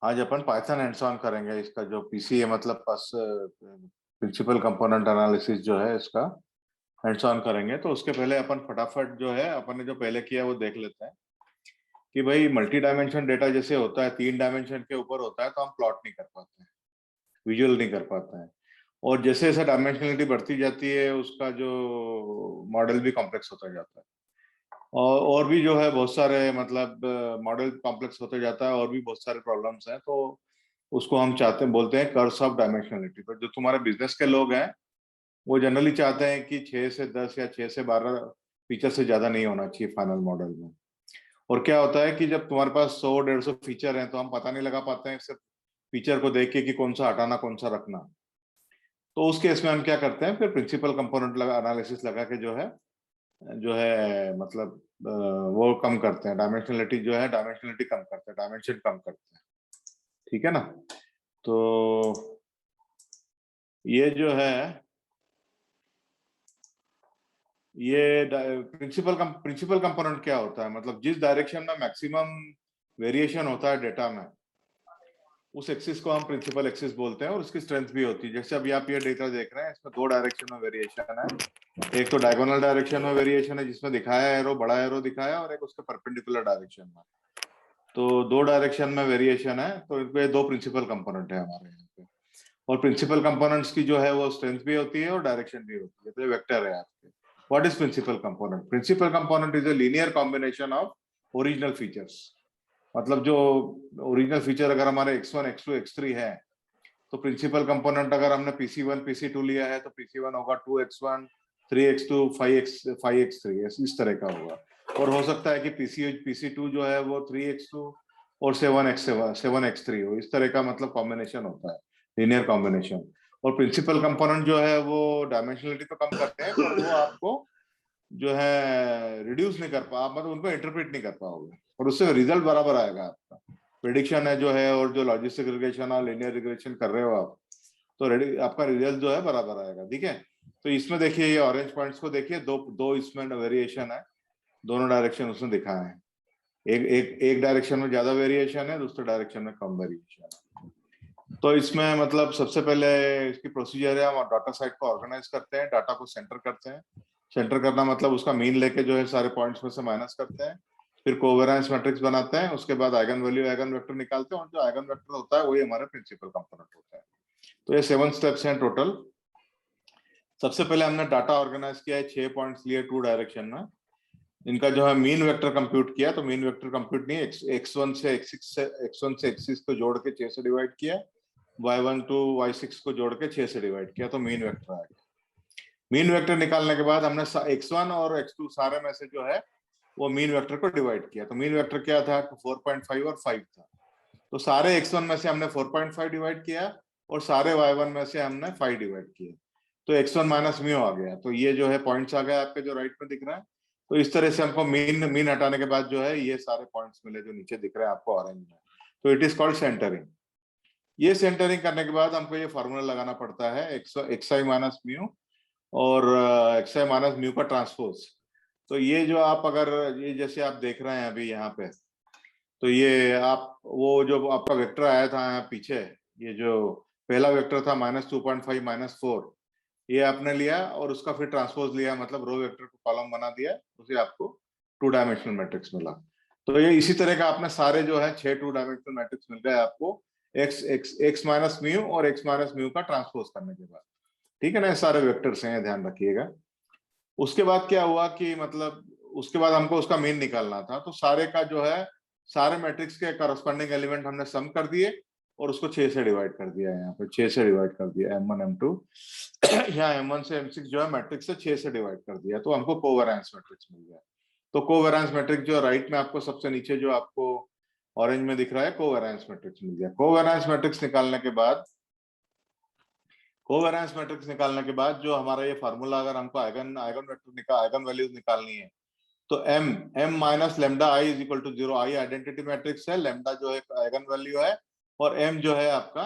आज अपन Python hands on करेंगे। इसका जो पीसीए मतलब प्रिंसिपल कंपोनेंट एनालिसिस जो है इसका हैंड्स ऑन करेंगे। तो उसके पहले अपन फटाफट जो है अपन ने जो पहले किया वो देख लेते हैं कि भाई मल्टी डायमेंशन डेटा जैसे होता है, 3 डायमेंशन के ऊपर होता है तो हम प्लॉट नहीं कर पाते हैं, विजुअल नहीं कर पाते हैं। और जैसे जैसे डायमेंशनलिटी बढ़ती जाती है उसका जो मॉडल भी कॉम्प्लेक्स होता जाता है। और भी जो है बहुत सारे मतलब मॉडल कॉम्प्लेक्स होते जाता है और भी बहुत सारे प्रॉब्लम्स हैं। तो उसको हम बोलते हैं कर्व्स ऑफ डायमेंशनलिटी। तो जो तुम्हारे बिजनेस के लोग हैं वो जनरली चाहते हैं कि 6 से 10 या 6 से 12 फीचर से ज्यादा नहीं होना चाहिए फाइनल मॉडल में। और क्या होता है कि जब तुम्हारे पास 100-150 फीचर हैं तो हम पता नहीं लगा पाते हैं सिर्फ फीचर को देख के कि कौन सा हटाना कौन सा रखना। तो उस केस में हम क्या करते हैं, फिर प्रिंसिपल कंपोनेंट एनालिसिस लगा के जो है मतलब वो कम करते हैं, डायमेंशनलिटी जो है डायमेंशनलिटी कम करते हैं, डायमेंशन कम करते हैं। ठीक है ना। तो ये जो है ये प्रिंसिपल कंपोनेंट क्या होता है, मतलब जिस डायरेक्शन में मैक्सिमम वेरिएशन होता है डेटा में उस एक्सिस को हम प्रिंसिपल एक्सिस बोलते हैं और उसकी स्ट्रेंथ भी होती है। जैसे अभी आप ये डेटा देख रहे हैं इसमें 2 डायरेक्शन में वेरिएशन है। एक तो डायगोनल डायरेक्शन में वेरिएशन है जिसमें दिखाया एरो, बड़ा एरो दिखाया, और एक उसके परपेंडिकुलर डायरेक्शन में। तो 2 डायरेक्शन में वेरिएशन है। तो इनके 2 प्रिंसिपल कंपोनेंट है हमारे यहाँ पे। और प्रिंसिपल कंपोनेंट्स की जो है वो स्ट्रेंथ भी होती है और डायरेक्शन भी होती है। तो ये वेक्टर है आपके। What is principal component? Principal component is a linear combination of original features. मतलब जो ओरिजिनल फीचर अगर हमारे x1 x2 x3 है तो प्रिंसिपल कंपोनेंट अगर हमने PC1 PC2 लिया है तो PC1 होगा 2x1 3x2 5x3 इस तरह का होगा। और हो सकता है कि PC2 जो है वो 3x2 और 7x3 हो। इस तरह का मतलब कॉम्बिनेशन होता है, लीनियर कॉम्बिनेशन। और प्रिंसिपल कंपोनेंट जो है वो डायमेंशनलिटी तो कम करते हैं पर वो आपको जो है रिड्यूस नहीं कर पा, मतलब उनको इंटरप्रेट नहीं कर पाओगे और उससे रिजल्ट बराबर आएगा। आपका प्रेडिक्शन है जो है और जो लॉजिस्टिक रिग्रेशन और लीनियर रिग्रेशन कर रहे हो आप, तो आपका रिजल्ट जो है बराबर आएगा। ठीक है। तो इसमें देखिए ये ऑरेंज पॉइंट्स को देखिए, दो दो इसमें वेरिएशन है, दोनों डायरेक्शन उसने दिखाया है। एक डायरेक्शन में ज्यादा वेरिएशन है, दूसरे डायरेक्शन में कम वेरिएशन है। तो इसमें मतलब सबसे पहले इसकी प्रोसीजर है, हम डाटा सेट को ऑर्गेनाइज करते हैं, डाटा को सेंटर करते हैं। सेंटर करना मतलब उसका मीन लेके जो है सारे पॉइंट्स में से माइनस करते हैं, फिर कोवेरिएंस मैट्रिक्स बनाते हैं, उसके बाद आइगन वैल्यू आइगन वेक्टर निकालते हैं और जो आइगन वेक्टर होता है वही हमारा प्रिंसिपल कंपोनेंट होता है। तो ये 7 स्टेप्स हैं टोटल। सबसे पहले हमने डाटा ऑर्गेनाइज किया है, 6 पॉइंट्स लिए 2 डायरेक्शन में। इनका जो है मीन वेक्टर कंप्यूट किया, तो मीन वेक्टर कंप्यूट नहीं, x1 से x6 को जोड़ के 6 से डिवाइड किया, y1 टू y6 को जोड़ के 6 से डिवाइड किया, तो मीन वेक्टर आ गया। मीन वेक्टर निकालने के बाद हमने x1 और x2 सारे में से जो है वो मीन वेक्टर को डिवाइड किया। तो मीन वेक्टर क्या था, 4.5 और 5 था। तो सारे x1 में से हमने 4.5 डिवाइड किया और सारे y1 में से हमने 5 डिवाइड किया, तो x1 माइनस म्यू आ गया। तो ये जो है पॉइंट्स आ गए आपके जो राइट में दिख रहा है। तो इस तरह से हमको मीन मीन हटाने के बाद जो है ये सारे पॉइंट्स मिले जो नीचे दिख रहे हैं आपको ऑरेंज में। तो इट इज कॉल्ड सेंटरिंग। ये सेंटरिंग करने के बाद हमको ये फॉर्मूला लगाना पड़ता है xi माइनस म्यू और xi माइनस म्यू का ट्रांसपोज। तो ये जो आप अगर ये जैसे आप देख रहे हैं अभी यहाँ पे, तो ये आप वो जो आपका वेक्टर आया था यहाँ पीछे, ये जो पहला वेक्टर था -2.5 -4, ये आपने लिया और उसका फिर ट्रांसपोज लिया, मतलब रो वेक्टर को कॉलम बना दिया, उसे आपको 2 डायमेंशनल मैट्रिक्स मिला। तो ये इसी तरह का आपने सारे जो है 6 2 डायमेंशनल मैट्रिक्स मिल गए आपको x माइनस म्यू और x माइनस म्यू का ट्रांसपोज करने के बाद। ठीक है ना, सारे वेक्टर्स हैं, ध्यान रखिएगा। उसके बाद क्या हुआ कि मतलब उसके बाद हमको उसका मीन निकालना था। तो सारे का जो है सारे मैट्रिक्स के करस्पॉन्डिंग एलिमेंट हमने सम कर दिए और उसको 6 से डिवाइड कर दिया। यहाँ पे 6 से डिवाइड कर दिया m1 m2 यहाँ m1 से m6 जो है मैट्रिक्स से 6 से डिवाइड कर दिया, तो हमको कोवेरिएंस मैट्रिक्स मिल गया। तो कोवेरिएंस मैट्रिक्स जो राइट में आपको सबसे नीचे जो आपको ऑरेंज में दिख रहा है, कोवेरिएंस मैट्रिक्स मिल गया। कोवेरिएंस मैट्रिक्स निकालने के बाद जो हमारा ये फार्मूला, अगर हमको eigen eigen vector eigen values निकालनी है तो m minus lambda i is equal to 0। i identity matrix है, लेमडा जो है आइगन वैल्यू है और m जो है आपका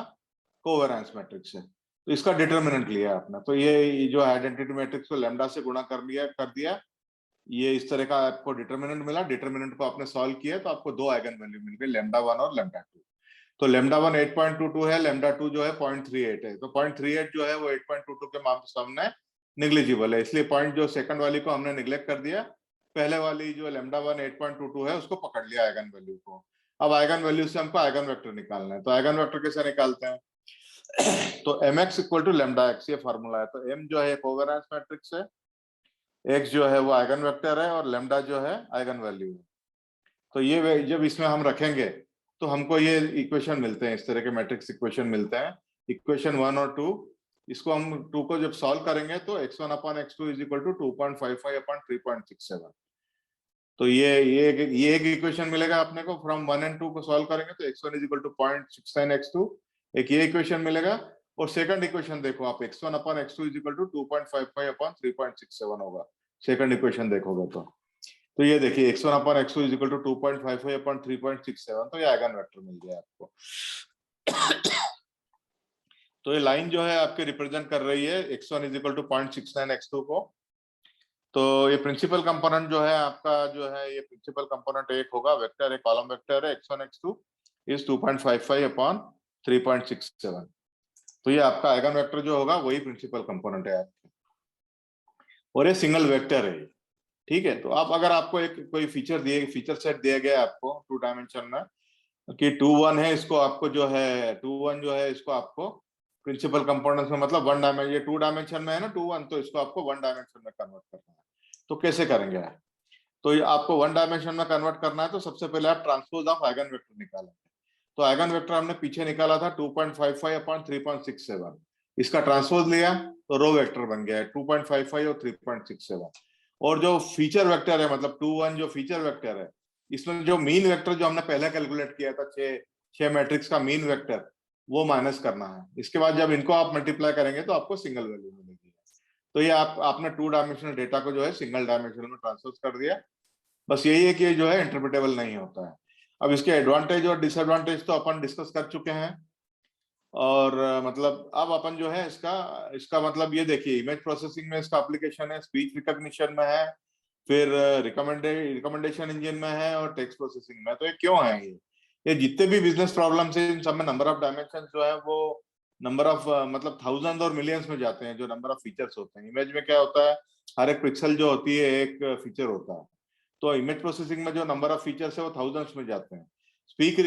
कोवेरिएंस मैट्रिक्स है। तो इसका डिटरमिनेंट लिया आपने, तो ये जो आइडेंटिटी मैट्रिक्स को लेमडा से गुणा कर दिया, ये इस तरह का आपको डिटरमिनेंट मिला। डिटरमिनेंट को आपने सॉल्व किया तो आपको 2 आइगन वैल्यू मिल गई, लेमडा 1 और लेमडा 2। तो लेमडा 1 8.22 है, लेमडा 2 जो है 0.38 है, तो 0.38 जो है वो 8.22 के सामने निग्लिजिबल है, इसलिए पॉइंट जो सेकंड वाली को हमने निग्लेक्ट कर दिया, पहले वाली जो लेमडा 1 8.22 है उसको पकड़ लिया आइगन वैल्यू को। अब आइगन वैल्यू से हमको आइगन वेक्टर निकालना है, तो आइगन वेक्टर कैसे निकालते हैं? तो mx equal to lambda x, ये फार्मूला है। तो m जो है कोवेरिएंस मैट्रिक्स है, x जो है वो आइगन वेक्टर है और लेमडा जो है आइगन वैल्यू है। तो ये जब इसमें हम रखेंगे तो हमको ये इक्वेशन मिलते हैं, इस तरह के मैट्रिक्स इक्वेशन मिलते हैं, इक्वेशन 1 और 2। इसको हम 2 को जब सॉल्व करेंगे तो x1 upon x2 is equal to 2.55 upon 3.67। तो ये एक इक्वेशन मिलेगा अपने को, फ्रॉम 1 एंड 2 को सॉल्व करेंगे तो x1 is equal to 0.69 x2, एक ये इक्वेशन मिलेगा। और सेकंड इक्वेशन देखो आप, x1 upon x2 is equal to 2.55 upon 3.67 होगा, सेकंड इक्वेशन देखोगे तो ये देखिए x1 upon x2 is equal to 2.55 upon 3.67, तो ये आइगन वेक्टर मिल गया आपको। तो ये लाइन जो है आपके रिप्रेजेंट कर रही है x1 is equal to 0.69 x2 को। तो ये प्रिंसिपल कंपोनेंट जो है आपका, जो है ये प्रिंसिपल कंपोनेंट एक होगा, वेक्टर है, कॉलम वेक्टर है, x1 x2 इज 2.55 अपॉन 3.67। तो ये आपका आइगन वेक्टर जो होगा वही प्रिंसिपल कंपोनेंट है आपका, और ये सिंगल वेक्टर है, ठीक है। तो आप अगर आपको एक कोई फीचर सेट दिया गया है आपको 2 डायमेंशन में कि 2 1 है, इसको आपको जो है 2 1 जो है इसको आपको प्रिंसिपल कंपोनेंट्स में, मतलब 1 डायमेंशन, ये 2 डायमेंशन में है ना 2 1, तो इसको आपको 1 डायमेंशन में कन्वर्ट करना है। तो कैसे करेंगे? तो ये आपको 1 डायमेंशन में कन्वर्ट करना है, तो सबसे पहले आप ट्रांसपोज ऑफ आइगन वेक्टर निकालेंगे। तो आइगन वेक्टर हमने पीछे निकाला था 2.55 अपॉन 3.67, इसका ट्रांसपोज लिया तो रो वेक्टर बन गया है 2.55 और 3.67। और जो फीचर वेक्टर है, मतलब 2 1 जो फीचर वेक्टर है, इसमें जो मीन वेक्टर जो हमने पहले कैलकुलेट किया था, 6 मैट्रिक्स का मीन वेक्टर, वो माइनस करना है। इसके बाद जब इनको आप मल्टीप्लाई करेंगे तो आपको सिंगल वैल्यू मिलेगी। तो ये आपने 2 डायमेंशनल डेटा को जो है सिंगल डायमेंशनल में ट्रांसफर कर दिया। बस यही है कि ये जो है इंटरप्रेटेबल नहीं होता है। अब इसके एडवांटेज और डिसएडवांटेज तो अपन डिस्कस कर चुके हैं, और मतलब अब अपन जो है इसका मतलब ये देखिए, इमेज प्रोसेसिंग में इसका एप्लीकेशन है, स्पीच रिकॉग्निशन में है, फिर रिकमेंडेशन इंजन में है, और टेक्स्ट प्रोसेसिंग में। तो ये क्यों है? ये जितने भी बिजनेस प्रॉब्लम्स है, इन सब में नंबर ऑफ डायमेंशन जो है वो नंबर ऑफ मतलब थाउजेंड और मिलियंस में जाते हैं, जो नंबर ऑफ फीचर्स होते हैं। इमेज में क्या होता है, हर एक पिक्सल जो होती है एक फीचर होता है, तो इमेज प्रोसेसिंग में जो नंबर ऑफ फीचर्स है वो थाउजेंड्स में जाते हैं। फीस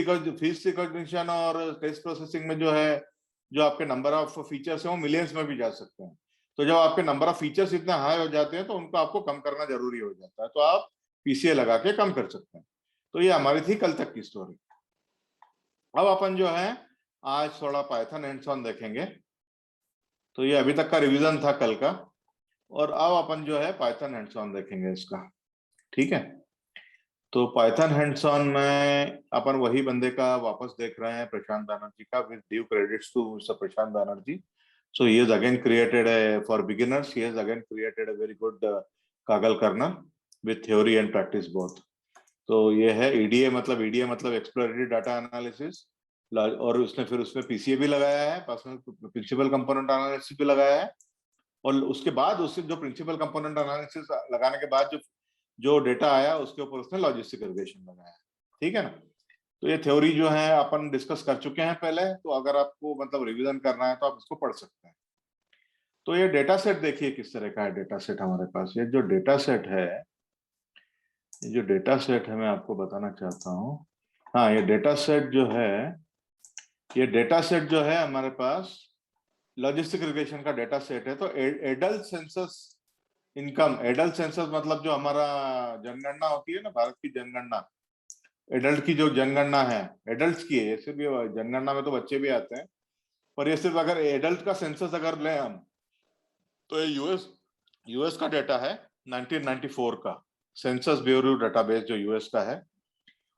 रिकॉग्निशन और टेक्स्ट प्रोसेसिंग में जो है, जो आपके नंबर ऑफ फीचर्स है वो मिलियंस में भी जा सकते हैं। तो जब आपके नंबर ऑफ फीचर्स इतने हाई हो जाते हैं तो उनको आपको कम करना जरूरी हो जाता है, तो आप पीसीए लगा के कम कर सकते हैं। तो ये हमारी थी कल तक की स्टोरी। अब अपन जो है आज थोड़ा पाइथन हैंड्स ऑन देखेंगे। तो ये अभी तक का रिवीजन था कल का, और अब अपन जो है पाइथन हैंड्स ऑन देखेंगे इसका, ठीक है। तो पाइथन हैंड्स ऑन में अपन वही बंदे का वापस देख रहे हैं, प्रशांत बैनर्जी का, with due credits to mister Prashant Banerjee. So he has again created for beginners, he has again created a very good Kaggle kernel with theory and practice both. तो ये है EDA, मतलब एक्सप्लोरेटरी डाटा एनालिसिस, और उसने फिर उसमें पीसीए भी लगाया है, पास में प्रिंसिपल कंपोनेंट एनालिसिस भी लगाया है, और उसके बाद उससे जो प्रिंसिपल कंपोनेंट एनालिसिस लगाने के बाद जो डेटा आया उसके ऊपर उसने लॉजिस्टिक रिग्रेशन लगाया, ठीक है ना। तो ये थ्योरी जो है अपन डिस्कस कर चुके हैं पहले, तो अगर आपको मतलब रिवीजन करना है तो आप इसको पढ़ सकते हैं। तो ये डेटा सेट देखिए किस तरह का है डेटा सेट हमारे पास। ये जो डेटा सेट है, मैं आपको बताना चाहता हूँ। हाँ, ये डेटा सेट जो है हमारे पास लॉजिस्टिक रिग्रेशन का डेटा सेट है। तो adult census income, adult census मतलब जो हमारा जनगणना होती है ना, भारत की जनगणना, एडल्ट की जो जनगणना है, एडल्ट की है, सिर्फ ये जनगणना में तो बच्चे भी आते हैं, पर ये सिर्फ अगर एडल्ट का सेंसस अगर लें हम, तो ये यूएस का डेटा है 1994 का, सेंसस ब्यूरो डेटाबेस जो यूएस का है।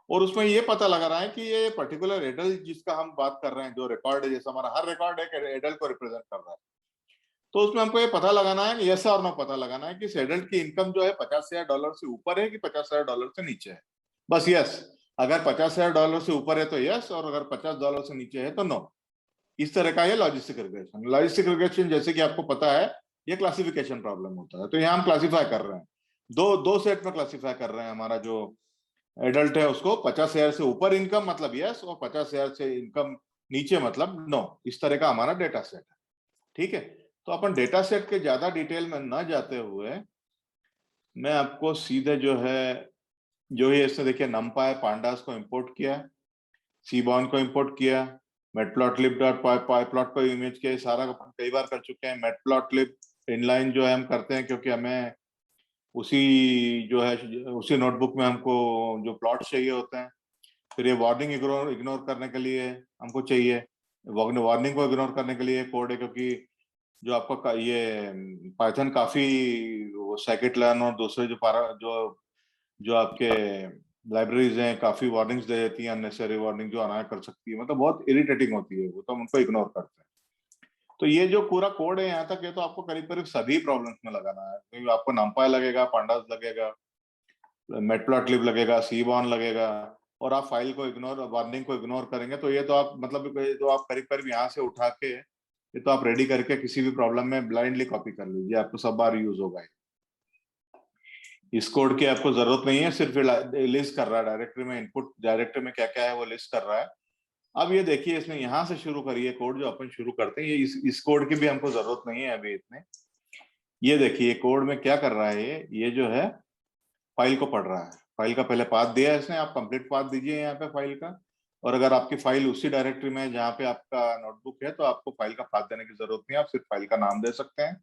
और उसमें ये पता लगा रहा है कि ये पर्टिकुलर एडल्ट जिसका हम बात कर रहे हैं, जो रिकॉर्ड है, जैसे हमारा हर रिकॉर्ड एक एडल्ट को रिप्रेजेंट कर रहा है, तो उसमें हमको ये पता लगाना है, यस और नो पता लगाना है कि इस एडल्ट की इनकम जो है $50,000 से ऊपर है कि $50,000 से नीचे है। बस यस, अगर $50,000 से ऊपर है तो यस, और अगर $50 से नीचे है तो नो। इस तरह का ये लॉजिस्टिक रिग्रेशन जैसे कि आपको पता है ये क्लासिफिकेशन प्रॉब्लम होता है। तो यहाँ हम क्लासिफाई कर रहे हैं, दो सेट में क्लासिफाई कर रहे हैं। हमारा जो एडल्ट है उसको 50,000 से ऊपर इनकम मतलब यस, और 50,000 से इनकम नीचे मतलब नो। इस तरह का हमारा डेटा सेट है। ठीक है, तो अपन डेटा सेट के ज्यादा डिटेल में ना जाते हुए मैं आपको सीधे जो ही ऐसे देखिए नमपाई पांडास को इंपोर्ट किया, सीबॉर्न को इंपोर्ट किया, मैटप्लॉटलिब डॉट पाईप्लॉट को इमेज किया, सारा कई बार कर चुके हैं। मैटप्लॉटलिब इनलाइन जो है हम करते हैं क्योंकि हमें उसी जो है उसी नोटबुक में हमको जो प्लॉट चाहिए होते हैं। फिर ये वार्निंग इग्नोर इग्नोर करने के लिए हमको चाहिए, वार्निंग को इग्नोर करने के लिए कोड है, क्योंकि जो आपका ये पाइथन काफी साइकिट लर्न और दूसरे जो पारा जो आपके लाइब्रेरीज हैं काफी वार्निंग्स दे देती हैं, अननेसेसरी वार्निंग जो अनाया कर सकती है, मतलब बहुत इरिटेटिंग होती है वो, तो हम उनको इग्नोर करते हैं। तो ये जो पूरा कोड है यहाँ तक, ये तो आपको करीब करीब सभी प्रॉब्लम्स में लगाना है, क्योंकि आपको नमपाई लगेगा, पांडास लगेगा, मैटप्लॉटलिब लगेगा, सीबॉर्न लगेगा, और आप फाइल को इग्नोर वार्निंग को इग्नोर करेंगे तो ये तो आप मतलब ये तो आप करीब करीब यहाँ से उठा के ये तो आप रेडी करके किसी भी प्रॉब्लम में ब्लाइंडली कॉपी कर लीजिए, आपको सब बार यूज होगा। इस कोड की आपको जरूरत नहीं है, सिर्फ लिस्ट कर रहा है डायरेक्टरी में, इनपुट डायरेक्टरी में क्या क्या है वो लिस्ट कर रहा है। अब ये देखिए इसमें यहाँ से शुरू करिए कोड जो अपन शुरू करते हैं, ये इस कोड की भी हमको जरूरत नहीं है अभी इतने। ये देखिए कोड में क्या कर रहा है, ये जो है फाइल को पढ़ रहा है। फाइल का पहले पाथ दिया है इसने, आप कंप्लीट पाथ दीजिए यहाँ पे फाइल का। और अगर आपकी फाइल उसी डायरेक्टरी में है जहाँ पे आपका नोटबुक है तो आपको फाइल का पाथ देने की जरूरत नहीं है, आप सिर्फ फाइल का नाम दे सकते हैं,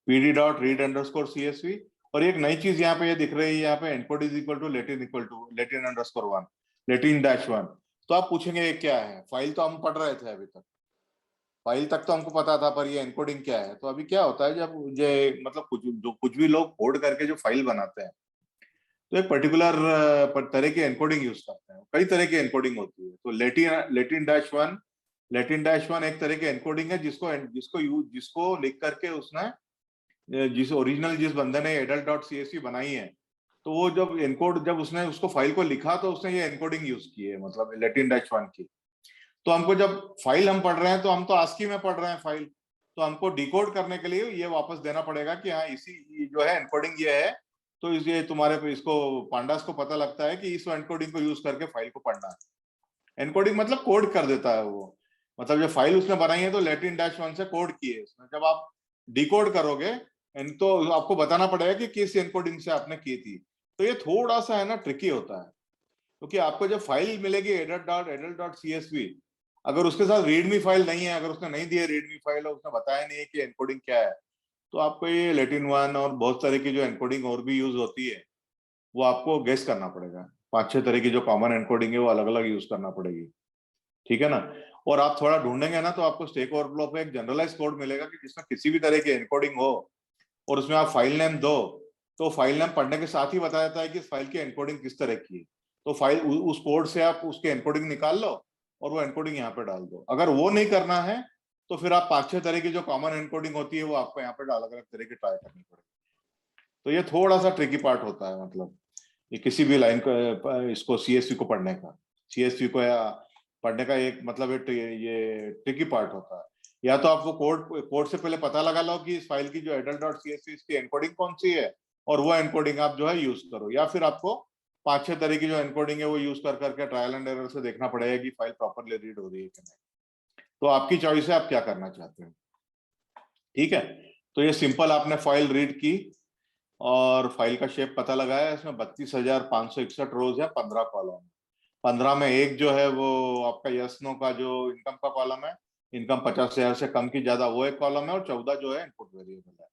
pd.read_csv। और एक नई चीज यहाँ पे ये दिख रही है, यहाँ पे encode equal to Latin underscore one, Latin. तो आप पूछेंगे ये क्या है, फाइल तो हम पढ़ रहे थे अभी तक, फाइल तक तो हमको पता था, पर ये एनकोडिंग क्या है। तो अभी क्या होता है जब ये मतलब कुछ भी लोग कोड करके जो फाइल बनाते हैं तो एक पर्टिकुलर तरह की एनकोडिंग यूज करते हैं, कई तरह की एनकोडिंग होती है। तो लेटिन-1 एक तरह की एनकोडिंग है जिसको लिख करके उसने जिस ओरिजिनल जिस बंदे ने adult.csv बनाई है, तो वो जब उसने उसको फाइल को लिखा तो उसने ये एनकोडिंग यूज की है, मतलब लेटिन-1 की। तो हमको जब फाइल हम पढ़ रहे हैं तो हम तो आस्की में पढ़ रहे हैं फाइल, तो हमको डिकोड करने के लिए ये वापस देना पड़ेगा कि हाँ इसी जो है एनकोडिंग ये है। तो ये तुम्हारे पे इसको पांडास को पता लगता है कि इस एनकोडिंग को यूज करके फाइल को पढ़ना है। एनकोडिंग मतलब कोड कर देता है वो, मतलब जो फाइल उसने बनाई है तो लेटिन-1 से कोड की है इसने। जब आप डिकोड करोगे तो आपको बताना पड़ेगा कि किस एनकोडिंग से आपने की थी। तो ये थोड़ा सा है ना ट्रिकी होता है, क्योंकि आपको जब फाइल मिलेगी adult.csv, अगर उसके साथ रीडमी फाइल नहीं है, अगर उसने नहीं दी है रीडमी फाइल और उसने बताया नहीं है कि एनकोडिंग क्या है, तो आपको ये लेटिन-1 और बहुत सारे की जो एनकोडिंग और भी यूज होती है वो आपको गेस करना पड़ेगा। 5-6 तरह की जो कॉमन एनकोडिंग है वो अलग अलग यूज करना पड़ेगी, ठीक है ना। और आप थोड़ा ढूंढेंगे ना तो आपको स्टैक ओवरफ्लो पे एक जनरलाइज कोड मिलेगा कि जिसमें किसी भी तरह की एनकोडिंग हो और उसमें आप फाइल नेम दो, तो फाइल नेम पढ़ने के साथ ही बता देता है कि इस फाइल की एनकोडिंग किस तरह की है। तो फाइल उस कोड से आप उसके एनकोडिंग निकाल लो और वो एनकोडिंग यहाँ पे डाल दो। अगर वो नहीं करना है तो फिर आप 5-6 तरह की जो कॉमन एनकोडिंग होती है वो आपको यहाँ पे अलग अलग तरह की ट्राई करनी पड़ेगी। तो ये थोड़ा सा ट्रिकी पार्ट होता है, मतलब ये किसी भी लाइन को इसको सीएसवी को पढ़ने का, सीएसवी को या पढ़ने का एक मतलब ये ट्रिकी पार्ट होता है। या तो आपको कोड से पहले पता लगा लो कि इस फाइल की जो adult.csv इसकी एनकोडिंग कौन सी है और वो एनकोडिंग आप जो है यूज करो, या फिर आपको 5-6 तरह की जो एनकोडिंग है वो यूज कर करके ट्रायल एंड एरर से देखना पड़ेगा कि फाइल प्रॉपरली रीड हो रही है कि नहीं। तो आपकी चॉइस है आप क्या करना चाहते हैं, ठीक है। तो ये सिंपल आपने फाइल रीड की और फाइल का शेप पता लगाया, इसमें 32,561 रोज है, 15 कॉलम। 15 में एक जो है वो आपका यस नो का जो इनकम का कॉलम है, इनकम 50,000 से कम की ज्यादा वो एक कॉलम है, और 14 जो है इनपुट वेरिएबल है।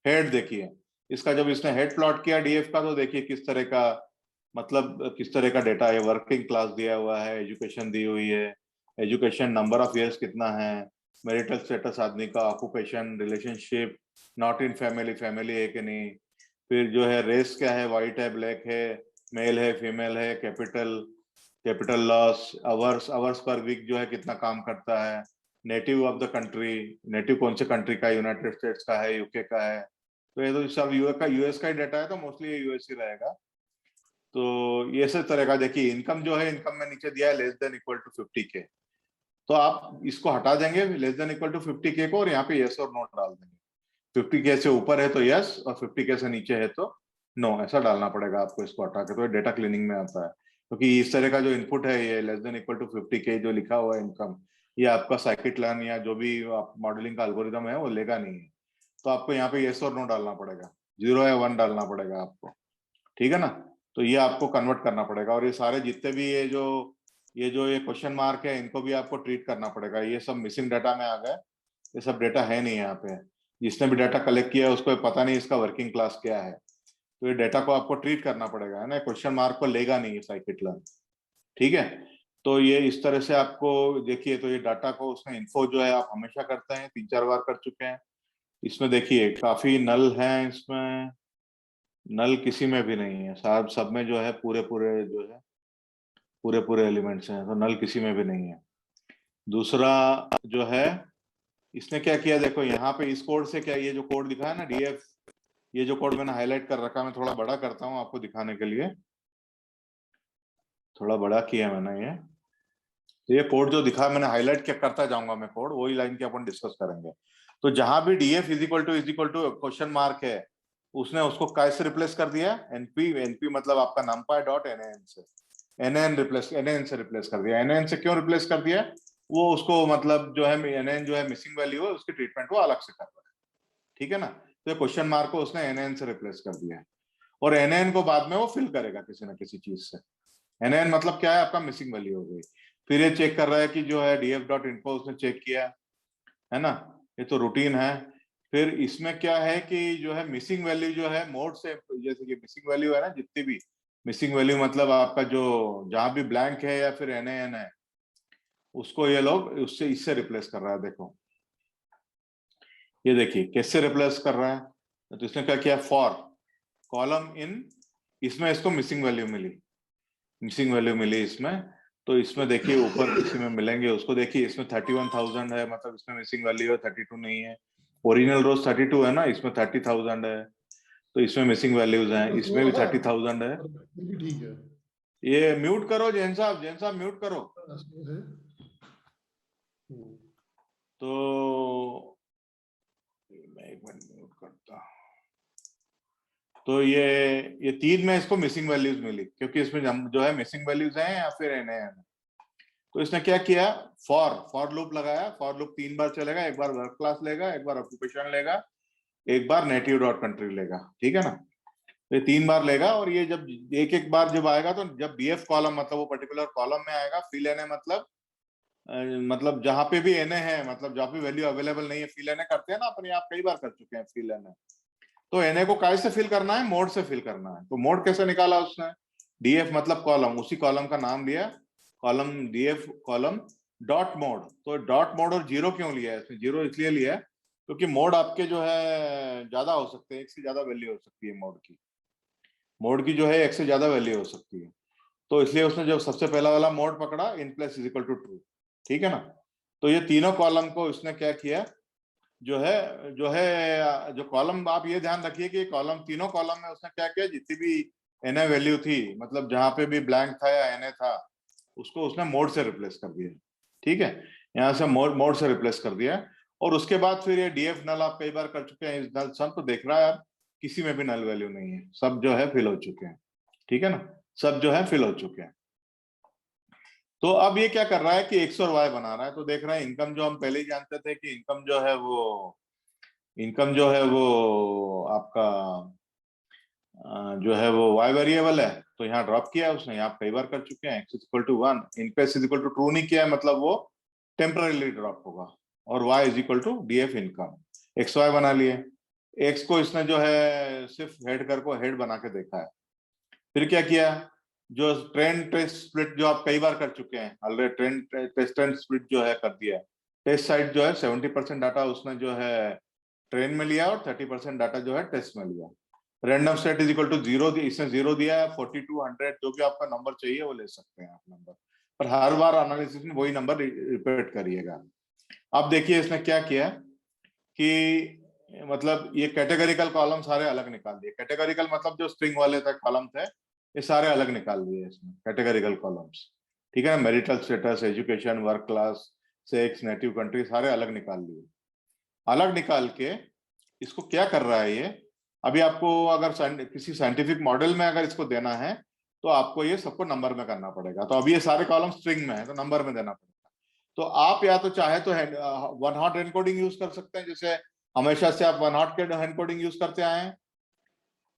हेड देखिए इसका, जब इसने हेड प्लॉट किया डीएफ का तो देखिए किस तरह का, मतलब किस तरह का डेटा है। वर्किंग क्लास दिया हुआ है, एजुकेशन दी हुई है, एजुकेशन नंबर ऑफ ईयर्स कितना है, मैरिटल स्टेटस आदमी का, occupation, relationship, not in family, family है कि नहीं, फिर जो है रेस क्या है, व्हाइट है, ब्लैक है, मेल है, फीमेल है, capital capital loss, hours hours per week जो है कितना काम करता है, native of the country, native कौन से कंट्री का, यूनाइटेड स्टेट्स का है, यूके का है। तो ये तो सब यूएस का ही डाटा है, तो मोस्टली ये यूएस ही रहेगा। तो ये सब तरह का देखिए इनकम जो है, इनकम में नीचे दिया है less than equal to 50K। तो आप इसको हटा देंगे less than equal to 50K को, और यहाँ पे यस और नो डाल देंगे। 50K से ऊपर है तो यस और 50K से नीचे है तो नो, ऐसा डालना पड़ेगा आपको इसको हटा के, तो डेटा क्लीनिंग में आता है। क्योंकि इस तरह का जो इनपुट है ये less than equal to 50K जो लिखा हुआ है इनकम, ये आपका साइकिट लर्न या जो भी आप मॉडलिंग का एल्गोरिदम है वो लेगा नहीं है। तो आपको यहाँ पे येस और नो डालना पड़ेगा, 0 या 1 डालना पड़ेगा आपको, ठीक है ना। तो ये आपको कन्वर्ट करना पड़ेगा, और ये सारे जितने भी ये क्वेश्चन मार्क है इनको भी आपको ट्रीट करना पड़ेगा। ये सब मिसिंग डाटा में आ गए, ये सब डाटा है नहीं यहाँ पे। जिसने भी डाटा कलेक्ट किया है उसको पता नहीं इसका वर्किंग क्लास क्या है, तो ये डाटा को आपको ट्रीट करना पड़ेगा, है ना। क्वेश्चन मार्क को लेगा नहीं साइकिट लर्न, ठीक है। तो ये इस तरह से आपको देखिए, तो ये डाटा को उसमें इन्फो जो है आप हमेशा करते हैं, 3-4 बार कर चुके हैं। इसमें देखिए काफी नल है, इसमें नल किसी में भी नहीं है, सब में जो है पूरे पूरे जो है पूरे पूरे एलिमेंट्स हैं, तो नल किसी में भी नहीं है। दूसरा जो है, इसने क्या किया, देखो यहाँ पे इस कोड से क्या, ये जो कोड दिखा है ना डीएफ, ये जो कोड मैंने हाईलाइट कर रखा, मैं थोड़ा बड़ा करता हूँ आपको दिखाने के लिए, थोड़ा बड़ा किया मैंने ये। तो ये कोड जो दिखा मैंने हाईलाइट क्या करता जाऊंगा मैं कोड, वही लाइन के अपन डिस्कस करेंगे। तो जहां भी DF is equal to question mark है, उसने उसको कैसे रिप्लेस कर दिया, एनपी मतलब आपका नंपाई डॉट एनएन से, एनएन से रिप्लेस कर दिया। एनएन से क्यों रिप्लेस कर दिया, वो उसको मतलब जो है एनएन जो है मिसिंग वैल्यू है उसकी ट्रीटमेंट को अलग से कर रहा है, ठीक है ना। तो क्वेश्चन मार्क को उसने एनएन से रिप्लेस कर दिया है, और एनएन को बाद में वो फिल करेगा किसी ना किसी चीज से। एनएन मतलब क्या है, आपका मिसिंग वैल्यू हो गई। फिर ये चेक कर रहा है कि जो है डीएफ डॉट इन्फो उसने चेक किया, है ना, ये तो रूटीन है। फिर इसमें क्या है कि जो है मिसिंग वैल्यू जो है मोड से, जैसे कि मिसिंग वैल्यू है ना, जितनी भी मिसिंग वैल्यू मतलब आपका जो जहां भी ब्लैंक है या फिर एनएन है, उसको ये लोग उससे इससे रिप्लेस कर रहा है। देखो ये देखिए कैसे रिप्लेस कर रहा है। तो इसने क्या किया, फॉर कॉलम इन, इसमें इसको मिसिंग वैल्यू मिली इसमें। तो इसमें देखिए ऊपर किसी में मिलेंगे उसको, देखिए इसमें 31,000 है, मतलब इसमें मिसिंग वैल्यू है, 32 नहीं है। ओरिजिनल रोज 32 है ना, इसमें 30,000 है, तो इसमें मिसिंग वैल्यूज हैं, इसमें भी 30,000 है। ठीक है, ये म्यूट करो जैन साहब म्यूट करो। तो मैं एक मिनट म्यूट करता हूं। तो ये 3 में इसको मिसिंग वैल्यूज मिली, क्योंकि इसमें जो है मिसिंग वैल्यूज हैं या फिर एन है। तो इसने क्या किया, फॉर लूप लगाया। फॉर लूप 3 बार चलेगा, एक बार वर्क क्लास लेगा, एक बार ऑक्यूपेशन लेगा, एक बार नेटिव डॉट कंट्री लेगा, ठीक है ना। तो ये 3 बार लेगा, और ये जब एक एक बार जब आएगा, तो जब बीएफ कॉलम मतलब वो पर्टिकुलर कॉलम में आएगा, फिल एन मतलब जहां पे भी एन है, मतलब जहां पे वैल्यू अवेलेबल नहीं है, फिल एन करते हैं ना अपने आप, कई बार कर चुके हैं फिल एन। तो एनए को कैसे फिल करना है, मोड से फिल करना है। तो मोड कैसे निकाला उसने, डीएफ मतलब कॉलम, उसी कॉलम का नाम लिया, column DF column dot mode. तो डॉट मोड और 0 क्यों लिया है इसमें, 0 इसलिए लिया है क्योंकि मोड आपके जो है ज्यादा हो सकते हैं, एक से ज्यादा वैल्यू हो सकती है मोड की जो है एक से ज्यादा वैल्यू हो सकती है। तो इसलिए उसने जब सबसे पहला वाला मोड पकड़ा, inplace is equal to true, ठीक है ना। तो ये तीनों कॉलम को इसने क्या किया, जो कॉलम, आप ये ध्यान रखिए कि कॉलम, तीनों कॉलम में उसने क्या किया, जितनी भी एनए वैल्यू थी, मतलब जहां पे भी ब्लैंक था या एनए था, उसको उसने मोड से रिप्लेस कर दिया, ठीक है। यहाँ से मोड से रिप्लेस कर दिया। और उसके बाद फिर ये डीएफ नल आप कई बार कर चुके हैं, इस नल सम तो देख रहा है आप, किसी में भी नल वैल्यू नहीं है, सब जो है फिल हो चुके हैं, ठीक है ना, सब जो है फिल हो चुके हैं। तो अब ये क्या कर रहा है कि एक्स और वाई बना रहा है। तो देख रहे हैं इनकम, जो हम पहले ही जानते थे कि इनकम जो है वो आपका जो है वो y वेरिएबल है, तो यहाँ ड्रॉप किया है उसने, यहाँ कई बार कर चुके हैं। x equal to 1, inplace is equal to true नहीं किया है, मतलब वो टेम्पररीली ड्रॉप होगा। और y is equal to DF income, X Y बना लिए। x को इसने जो है सिर्फ हेड कर को हेड बना के देखा है। फिर क्या किया, जो ट्रेंड टेस्ट स्प्लिट जो आप कई बार कर चुके हैं already, train test and split जो है कर दिया है। टेस्ट साइड जो है 70% डाटा उसने जो है ट्रेन में लिया, और 30% डाटा जो है टेस्ट में लिया। Random set is equal to 0, इसने 0 दिया है। 42, 100 जो भी आपका नंबर चाहिए वो ले सकते हैं आप नंबर, पर हर बार एनालिसिस में वही नंबर रिपीट करिएगा। अब देखिए इसने क्या किया कि मतलब ये कैटेगरिकल कॉलम सारे अलग निकाल दिए। कैटेगरिकल मतलब जो स्ट्रिंग वाले थे कॉलम थे, ये सारे अलग निकाल दिए इसमें, कैटेगरिकल कॉलम्स, ठीक है ना। Marital status, education, work class, sex, native country, सारे अलग निकाल दिए। अलग निकाल के इसको क्या कर रहा है ये, अभी आपको अगर किसी साइंटिफिक मॉडल में अगर इसको देना है, तो आपको ये सबको नंबर में करना पड़ेगा। तो अभी ये सारे कॉलम स्ट्रिंग में है तो नंबर में देना पड़ेगा। तो आप या तो चाहे तो वन हॉट एनकोडिंग यूज कर सकते हैं, जैसे हमेशा से आप वन हॉट के एनकोडिंग यूज करते आए हैं,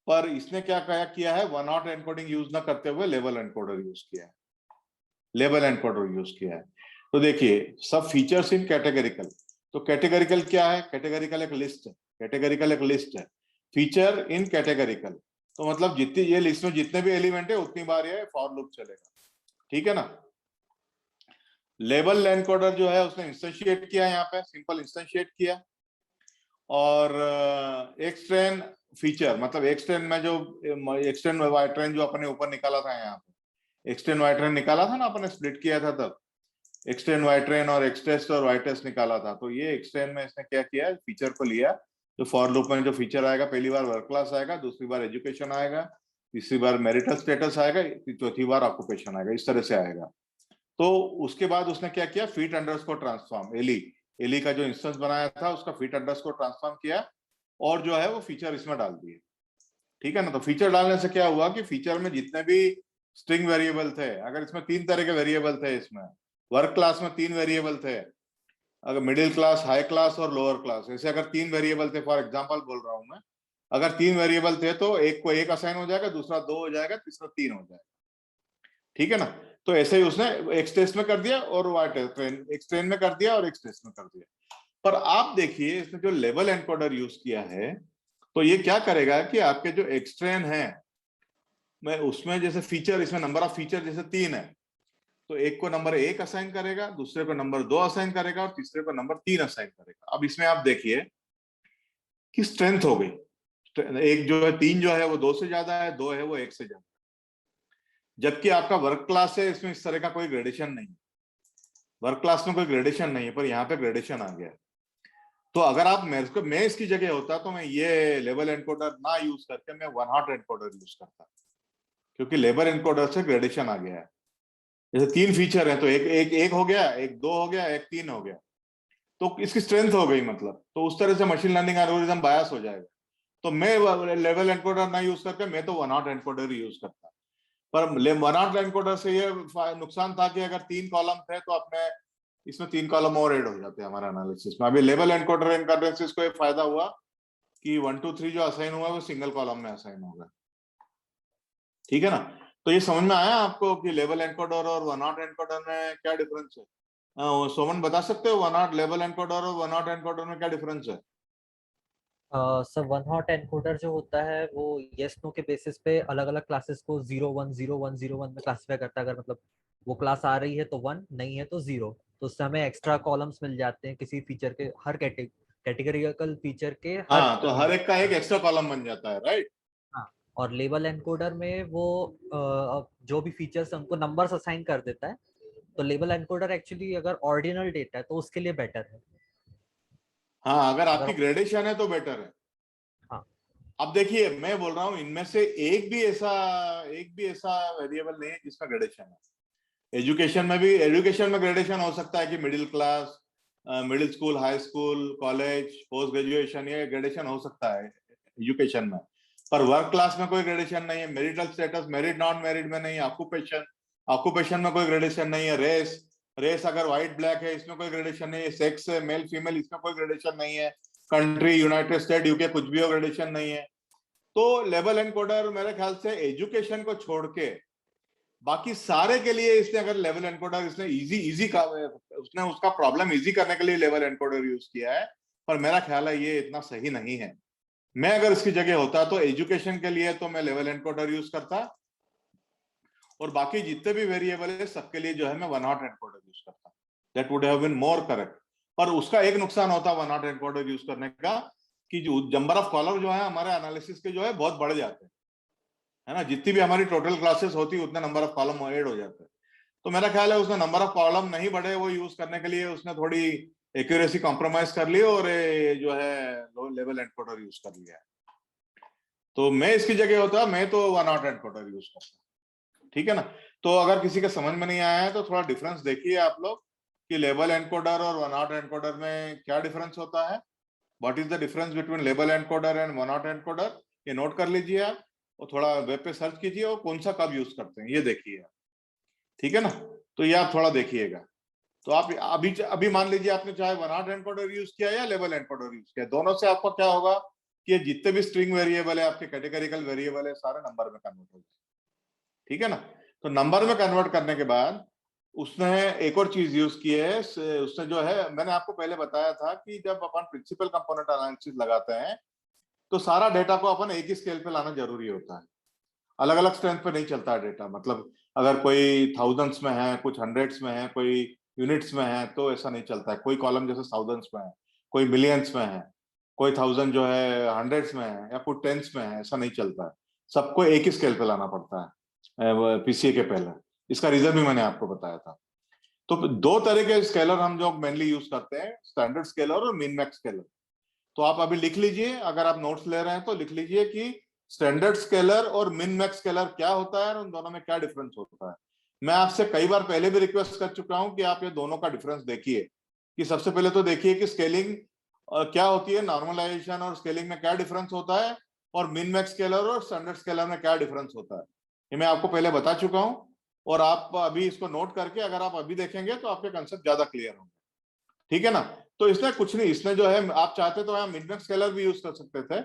पर इसने क्या किया है, वन हॉट एनकोडिंग यूज ना करते हुए लेबल एनकोडर यूज किया है, लेबल एनकोडर यूज किया है। तो देखिए सब फीचर्स इन कैटेगरिकल। तो कैटेगरिकल क्या है, कैटेगरिकल एक लिस्ट है, कैटेगरिकल एक लिस्ट है, फीचर इन कैटेगरिकल। तो मतलब जितनी ये लिस्ट में जितने भी एलिमेंट है उतनी बार ये फॉर लूप चलेगा, ठीक है ना। लेबल एनकोडर जो है उसने इंस्टेंशिएट किया, यहाँ पे सिंपल इंस्टेंशिएट किया, और एक्सट्रेन फीचर मतलब एक्सट्रेन में जो एक्सट्रेन वाई ट्रेन जो अपने ऊपर निकाला था, यहाँ पे एक्सट्रेन वाई ट्रेन निकाला था ना, अपने स्प्लिट किया था तब, एक्सट्रेन वाई ट्रेन और एक्सटेस्ट और वाई टेस्ट निकाला था। तो ये एक्सट्रेन में इसने क्या किया, फीचर को लिया, जो फॉर लूप में जो फीचर आएगा, पहली बार वर्क क्लास आएगा, दूसरी बार एजुकेशन आएगा, तीसरी बार मैरिटल स्टेटस आएगा, चौथी बार ऑक्यूपेशन आएगा, इस तरह से आएगा। तो उसके बाद उसने क्या किया, फीट अंडरस्कोर ट्रांसफॉर्म, एली का जो इंस्टेंस बनाया था उसका फीट अंडरस्कोर ट्रांसफॉर्म किया, और जो है वो फीचर इसमें डाल दिए, ठीक है ना। तो फीचर डालने से क्या हुआ कि फीचर में जितने भी स्ट्रिंग वेरिएबल थे, अगर इसमें 3 तरह के वेरिएबल थे, इसमें वर्क क्लास में 3 वेरिएबल थे, अगर मिडिल क्लास, हाई क्लास और लोअर क्लास, ऐसे अगर 3 वेरिएबल थे, फॉर एग्जांपल बोल रहा हूं मैं, अगर 3 वेरिएबल थे तो एक को 1 असाइन हो जाएगा, दूसरा 2 हो जाएगा, तीसरा 3 हो जाएगा, ठीक है ना। तो ऐसे ही उसने एक्स टेस्ट में कर दिया और वाई ट्रेन एक्स ट्रेन में कर दिया और एक्स टेस्ट में कर दिया। पर आप देखिए इसने जो लेबल एनकोडर यूज किया है, तो ये क्या करेगा कि आपके जो एक्स ट्रेन है, मैं उसमें जैसे फीचर, इसमें नंबर ऑफ फीचर जैसे 3 है, तो एक को नंबर 1 असाइन करेगा, दूसरे को नंबर 2 असाइन करेगा और तीसरे को नंबर 3 असाइन करेगा। अब इसमें आप देखिए कि स्ट्रेंथ हो गई, एक जो है 3 जो है वो 2 से ज्यादा है, 2 है वो 1 से ज्यादा, जबकि आपका वर्क क्लास है, इसमें इस तरह का कोई ग्रेडेशन नहीं है, वर्क क्लास में कोई ग्रेडेशन नहीं है, पर यहाँ पे ग्रेडेशन आ गया। तो अगर आप मैं इसकी जगह होता तो मैं ये लेबल एनकोडर ना यूज करके मैं वन हॉट एनकोडर यूज करता, क्योंकि लेबल एनकोडर से ग्रेडेशन आ गया है। जैसे 3 फीचर है तो एक हो गया, एक 2 हो गया, एक 3 हो गया, तो इसकी स्ट्रेंथ हो गई, मतलब तो उस तरह से मशीन लर्निंग एल्गोरिथम बायस हो जाएगा। तो मैं लेवल एनकोडर ना यूज करके मैं तो वन हॉट एनकोडर यूज करता। पर वन हॉट एनकोडर से ये नुकसान था कि अगर 3 कॉलम थे तो अपने इसमें 3 कॉलम और ऐड हो जाते हैं हमारे एनालिसिस में। अभी लेवल एनकोडर एनालिसिस को एक फायदा हुआ कि 1 2 3 जो असाइन हुआ है वो सिंगल कॉलम में असाइन होगा, ठीक है ना। तो ये समझ में आया आपको कि लेवल एनकोडर और वन हॉट एनकोडर में क्या डिफरेंस है? सोमन बता सकते हो वन हॉट लेवल एनकोडर और वन हॉट एनकोडर में क्या डिफरेंस है? सर वन हॉट एनकोडर जो होता है वो येस नो के बेसिस पे अलग अलग क्लासेस को 0 1 0 1 0 1 में क्लासिफाई करता है। अगर मतलब वो क्लास आ रही है तो 1, नहीं है तो 0। तो उससे हमें एक्स्ट्रा कॉलम्स मिल जाते हैं किसी फीचर के, हर कैटेगरिकल फीचर के हर हाँ, तो हर एक का एक एक्स्ट्रा कॉलम बन जाता है, राइट। हाँ। और लेबल एनकोडर में वो जो भी फीचर्स है उनको नंबर्स असाइन कर देता है। तो लेबल एनकोडर एक्चुअली अगर ऑर्डिनल डेटा है तो उसके लिए बेटर है। हाँ, अगर आपकी अगर ग्रेडेशन है तो बेटर है। हाँ अब देखिए मैं बोल रहा हूँ इनमें से एक भी ऐसा वेरिएबल नहीं है जिसमें ग्रेडेशन है। एजुकेशन में ग्रेडेशन हो सकता है कि middle class, middle school, high school, college, post graduation, ये ग्रेडेशन हो सकता है एजुकेशन में। पर वर्क क्लास में कोई ग्रेडेशन नहीं है, marital status, merit non merit में नहीं है, ऑक्यूपेशन में कोई ग्रेडेशन नहीं है, रेस अगर व्हाइट ब्लैक है इसमें कोई ग्रेडेशन नहीं है, सेक्स मेल फीमेल इसमें कोई ग्रेडेशन नहीं है, कंट्री यूनाइटेड स्टेट यूके कुछ भी हो ग्रेडेशन नहीं है। तो लेबल एनकोडर मेरे ख्याल से एजुकेशन को छोड़ के बाकी सारे के लिए इसने अगर लेवल एनकोडर इसने इजी इजी का उसने उसका प्रॉब्लम इजी करने के लिए लेवल एनकोडर यूज किया है। पर मेरा ख्याल है ये इतना सही नहीं है। मैं अगर इसकी जगह होता तो एजुकेशन के लिए तो मैं लेवल एनकोडर यूज करता, और बाकी जितने भी वेरिएबल है सबके लिए जो है मैं वन हॉट एनकोडर यूज करता। That would have been more correct. पर उसका एक नुकसान होता वन हॉट एनकोडर यूज करने का कि जो नंबर ऑफ कॉलम जो है हमारे एनालिसिस के जो है बहुत बढ़ जाते हैं, है ना। जितनी भी हमारी टोटल क्लासेस होती है उतने नंबर ऑफ कॉलम ऐड हो जाते हैं। तो मेरा ख्याल है उसने नंबर ऑफ कॉलम नहीं बढ़े वो यूज करने के लिए उसने थोड़ी एक्यूरेसी कॉम्प्रोमाइज कर ली और जो है लो लेवल एनकोडर यूज कर लिया है। तो मैं इसकी जगह होता मैं तो वन हॉट एनकोडर यूज करता, ठीक है ना। तो अगर किसी का समझ में नहीं आया है तो थोड़ा डिफरेंस देखिए आप लोग कि लेबल एनकोडर और वन हॉट एनकोडर में क्या डिफरेंस होता है। What is the difference between label encoder and one hot encoder, ये नोट कर लीजिए आप। और थोड़ा वेब पे सर्च कीजिए और कौन सा कब यूज करते हैं ये देखिए, ठीक है ना। तो ये आप थोड़ा देखिएगा। तो आप अभी मान लीजिए आपने चाहे वन हॉट एनकोडर यूज किया या लेबल एनकोडर यूज किया, दोनों से आपको क्या होगा कि ये जितने भी स्ट्रिंग वेरिएबल है, आपके कैटेगरिकल वेरिएबल है, सारे नंबर में कन्वर्ट हो जाए, ठीक है ना। तो नंबर में कन्वर्ट करने के बाद उसने एक और चीज यूज की है, उसने जो है, मैंने आपको पहले बताया था कि जब अपन प्रिंसिपल कंपोनेंट एनालिसिस लगाते हैं तो सारा डेटा को अपन एक ही स्केल पे लाना जरूरी होता है, अलग अलग स्ट्रेंथ पे नहीं चलता है डेटा। मतलब अगर कोई थाउजेंड्स में है, कुछ हंड्रेड्स में है, कोई यूनिट्स में है, तो ऐसा नहीं चलता है। कोई कॉलम जैसे थाउजेंड्स में है, कोई मिलियंस में है, कोई थाउजेंड जो है हंड्रेड्स में है, या कोई टेंस में है, ऐसा नहीं चलता है। सबको एक ही स्केल पे लाना पड़ता है पीसीए के पहले। इसका रीजन भी मैंने आपको बताया था। तो दो तरह के स्केलर हम जो मेनली यूज करते हैं, स्टैंडर्ड स्केलर और मिन मैक्स स्केलर। तो आप अभी लिख लीजिए, अगर आप नोट्स ले रहे हैं तो लिख लीजिए कि स्टैंडर्ड स्केलर और मिन मैक्स स्केलर क्या होता है और उन दोनों में क्या डिफरेंस होता है। मैं आपसे कई बार पहले भी रिक्वेस्ट कर चुका हूं कि आप ये दोनों का डिफरेंस देखिए। कि सबसे पहले तो देखिए कि स्केलिंग क्या होती है, नॉर्मलाइजेशन और स्केलिंग में क्या डिफरेंस होता है, और मिन मैक्स स्केलर और स्टैंडर्ड स्केलर में क्या डिफरेंस होता है, ये मैं आपको पहले बता चुका हूं। और आप अभी इसको नोट करके अगर आप अभी देखेंगे तो आपके कंसेप्ट ज्यादा क्लियर होंगे, ठीक है ना। तो इसने कुछ नहीं, इसने जो है, आप चाहते तो यहाँ मिड मैक्स स्केलर भी यूज कर सकते थे,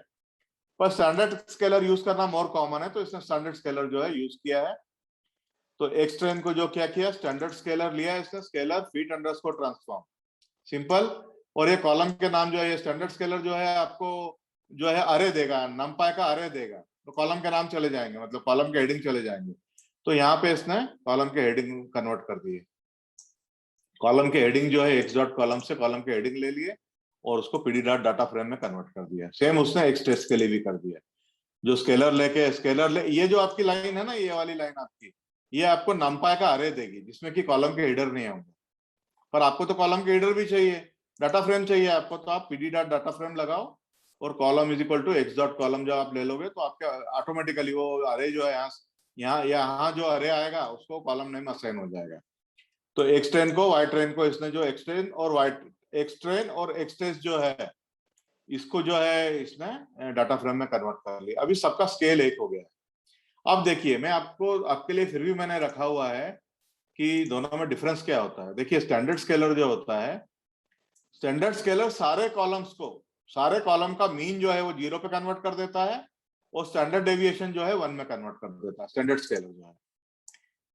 पर स्टैंडर्ड स्केलर यूज करना मोर कॉमन है, तो इसने स्टैंडर्ड स्केलर जो है यूज किया है। तो एक्सट्रेन को जो क्या किया, स्टैंडर्ड स्केलर लिया है इसने, scalar feet underscore transform, simple. और ये कॉलम के नाम जो है, ये स्टैंडर्ड स्केलर जो है आपको जो है अरे देगा, नमपाई का अरे देगा, तो कॉलम के नाम चले जाएंगे, मतलब कॉलम के हेडिंग चले जाएंगे। तो यहाँ पे इसने कॉलम के हेडिंग कन्वर्ट कर दिए। कॉलम के हेडिंग जो है एक्स डॉट कॉलम से कॉलम के हेडिंग ले लिए और उसको पीडी डॉट डाटा फ्रेम में कन्वर्ट कर दिया। सेम उसने एक्स टेस्ट के लिए भी कर दिया। जो स्केलर लेके स्केलर ले, ये जो आपकी लाइन है ना, ये वाली लाइन आपकी, ये आपको नमपाई का अरे देगी जिसमें कि कॉलम के हेडर नहीं होंगे। पर आपको तो कॉलम के हेडर भी चाहिए, डाटा फ्रेम चाहिए आपको, तो आप पीडी डॉट डाटा फ्रेम लगाओ और column is equal to X dot column जब आप ले लोगे तो आपके ऑटोमेटिकली वो अरे जो है यहाँ यहाँ यहाँ जो अरे आएगा उसको कॉलम नेम असाइन हो जाएगा। तो एक्स ट्रेन को वाई ट्रेन को इसने जो एक्स ट्रेन और वाई एक्स ट्रेन और एक्स टेस्ट जो है इसको जो है इसने डाटा फ्रेम में कन्वर्ट कर लिया। अभी सबका स्केल एक हो गया है। अब देखिए, मैं आपको आपके लिए फिर भी मैंने रखा हुआ है कि दोनों में डिफरेंस क्या होता है। देखिए, स्टैंडर्ड स्केलर जो होता है, स्टैंडर्ड स्केलर सारे कॉलम्स को, सारे कॉलम का मीन जो है वो 0 पे कन्वर्ट कर देता है और स्टैंडर्ड डेविएशन जो है 1 में कन्वर्ट कर देता है। स्टैंडर्ड स्केलर जो है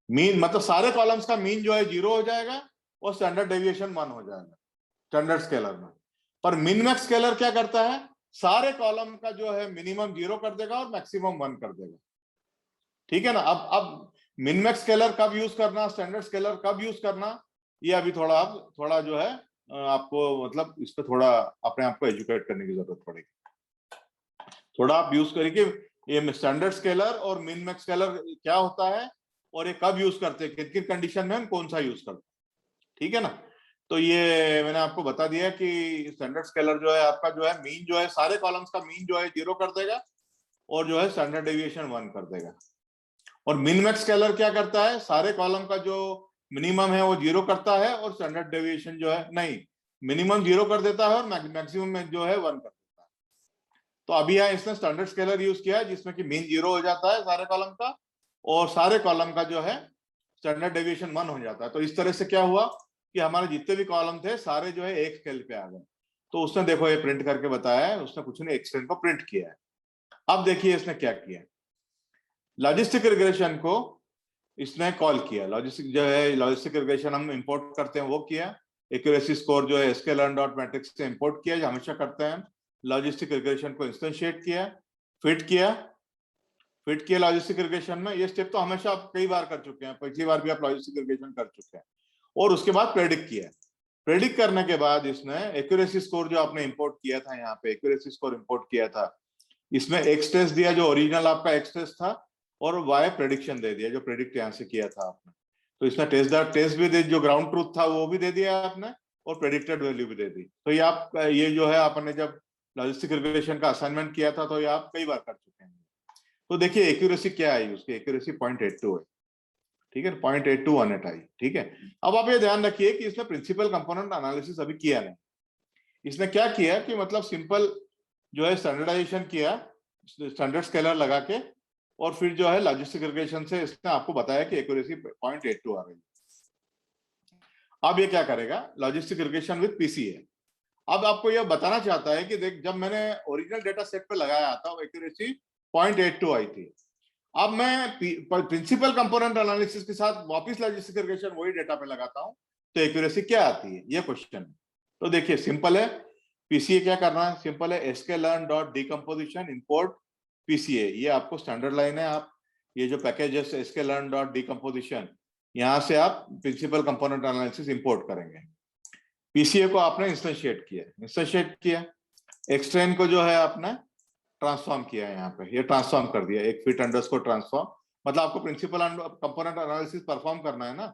मीन, मतलब सारे कॉलम्स का मीन जो है 0 हो जाएगा और स्टैंडर्ड डेविएशन 1 हो जाएगा स्टैंडर्ड स्केलर में। पर मिन मैक्स स्केलर क्या करता है, सारे कॉलम का जो है मिनिमम 0 कर देगा और मैक्सिमम 1 कर देगा, ठीक है ना। अब मिन मैक्स स्केलर कब यूज करना, स्टैंडर्ड स्केलर कब यूज करना, ये अभी थोड़ा आप थोड़ा जो है आपको, मतलब इस पे थोड़ा अपने आप को एजुकेट करने की जरूरत पड़ेगी। थोड़ा आप यूज करिए ये स्टैंडर्ड स्केलर और मिन मैक्स स्केलर क्या होता है और ये कब यूज करते हैं, किन किन कंडीशन में हम कौन सा यूज करते हैं, ठीक है ना। तो ये मैंने आपको बता दिया कि स्टैंडर्ड स्केलर जो है आपका जो है मीन जो है सारे कॉलम्स का मीन जो है 0 कर देगा और जो है स्टैंडर्ड डेविएशन 1 कर देगा। और मिन मैक्स स्केलर क्या करता है, सारे कॉलम का जो मिनिमम है वो 0 करता है और स्टैंडर्ड डेविएशन जो है नहीं, मिनिमम 0 कर देता है और मैक्सिमम में जो है 1 कर देता है। तो अभी यहाँ इसने स्टैंडर्ड स्केलर यूज किया है जिसमें कि मीन 0 हो जाता है सारे कॉलम का और सारे कॉलम का जो है स्टैंडर्ड डेविएशन 1 हो जाता है। तो इस तरह से क्या हुआ कि हमारे जितने भी कॉलम थे सारे जो है एक स्केल पे आ गए। तो उसने देखो ये प्रिंट करके बताया है, उसने कुछ नहीं एक्सटेंड को प्रिंट किया है। अब देखिए इसने क्या किया, लॉजिस्टिक रिग्रेशन को इसने कॉल किया। लॉजिस्टिक जो है, लॉजिस्टिक रिग्रेशन हम इंपोर्ट करते हैं वो किया। एक्यूरेसी स्कोर जो है sklearn डॉट मैट्रिक्स से इंपोर्ट किया, जो हमेशा करते हैं। लॉजिस्टिक रिग्रेशन को इंस्टेंशिएट किया, फिट किया लॉजिस्टिक रिग्रेशन में। ये स्टेप तो हमेशा आप कई बार कर चुके हैं, पिछली बार भी आप लॉजिस्टिक रिग्रेशन कर चुके हैं। और उसके बाद प्रेडिक्ट किया। प्रेडिक्ट करने के बाद इसने एक्यूरेसी स्कोर जो आपने इंपोर्ट किया था, यहाँ पे एक्यूरेसी स्कोर इंपोर्ट किया था, इसमें एक्स टेस्ट दिया जो ओरिजिनल आपका एक्स टेस्ट था और वाई प्रेडिक्शन दे दिया जो प्रेडिक्ट यहाँ से किया था आपने। तो इसमें टेस्ट भी दे, जो ग्राउंड ट्रूथ था वो भी दे दिया आपने और प्रेडिक्टेड वैल्यू भी दे दी। तो ये आप ये जो है आपने जब लॉजिस्टिक रिग्रेशन का असाइनमेंट किया था तो ये आप कई बार कर चुके हैं। तो देखिए एक्यूरेसी क्या है, उसकी एक्यूरेसी 0.82 है, ठीक है, 0.8218 आई, ठीक है। अब आप ये ध्यान रखिए कि इसने प्रिंसिपल कंपोनेंट एनालिसिस अभी किया नहीं। इसने क्या किया कि मतलब सिंपल जो है स्टैंडर्डाइजेशन किया, स्टैंडर्ड स्केलर लगा के और फिर जो है लॉजिस्टिक रिग्रेशन से इसने आपको बताया कि एक्यूरेसी 0.82 आ रही है। अब ये क्या करेगा, लॉजिस्टिक रिग्रेशन विद पीसीए। अब आपको यह बताना चाहता है कि देख, जब मैंने ओरिजिनल डेटा सेट पे लगाया था एक्यूरेसी 0.82 आई थी। अब मैं प्रिंसिपल कंपोनेंट एनालिसिस के साथ वापस लॉजिस्टिक रिग्रेशन वही डेटा पे लगाता हूं, तो एक्यूरेसी क्या आती है, ये क्वेश्चन है। तो देखिए सिंपल है, पीसीए क्या करना है, सिंपल है, sklearn dot decomposition import PCA, ये आपको स्टैंडर्ड लाइन है। आप ये जो पैकेज है sklearn डॉट डिकम्पोजिशन, यहां से आप प्रिंसिपल कंपोनेंट एनालिसिस इंपोर्ट करेंगे। पीसीए को आपने इंस्टेंशिएट किया, एक्सट्रेन को जो है आपने ट्रांसफॉर्म किया है, यहाँ पे ये ट्रांसफॉर्म कर दिया, एक फिट अंडरस्कोर ट्रांसफॉर्म, मतलब आपको प्रिंसिपल कंपोनेंट एनालिसिस परफॉर्म करना है ना,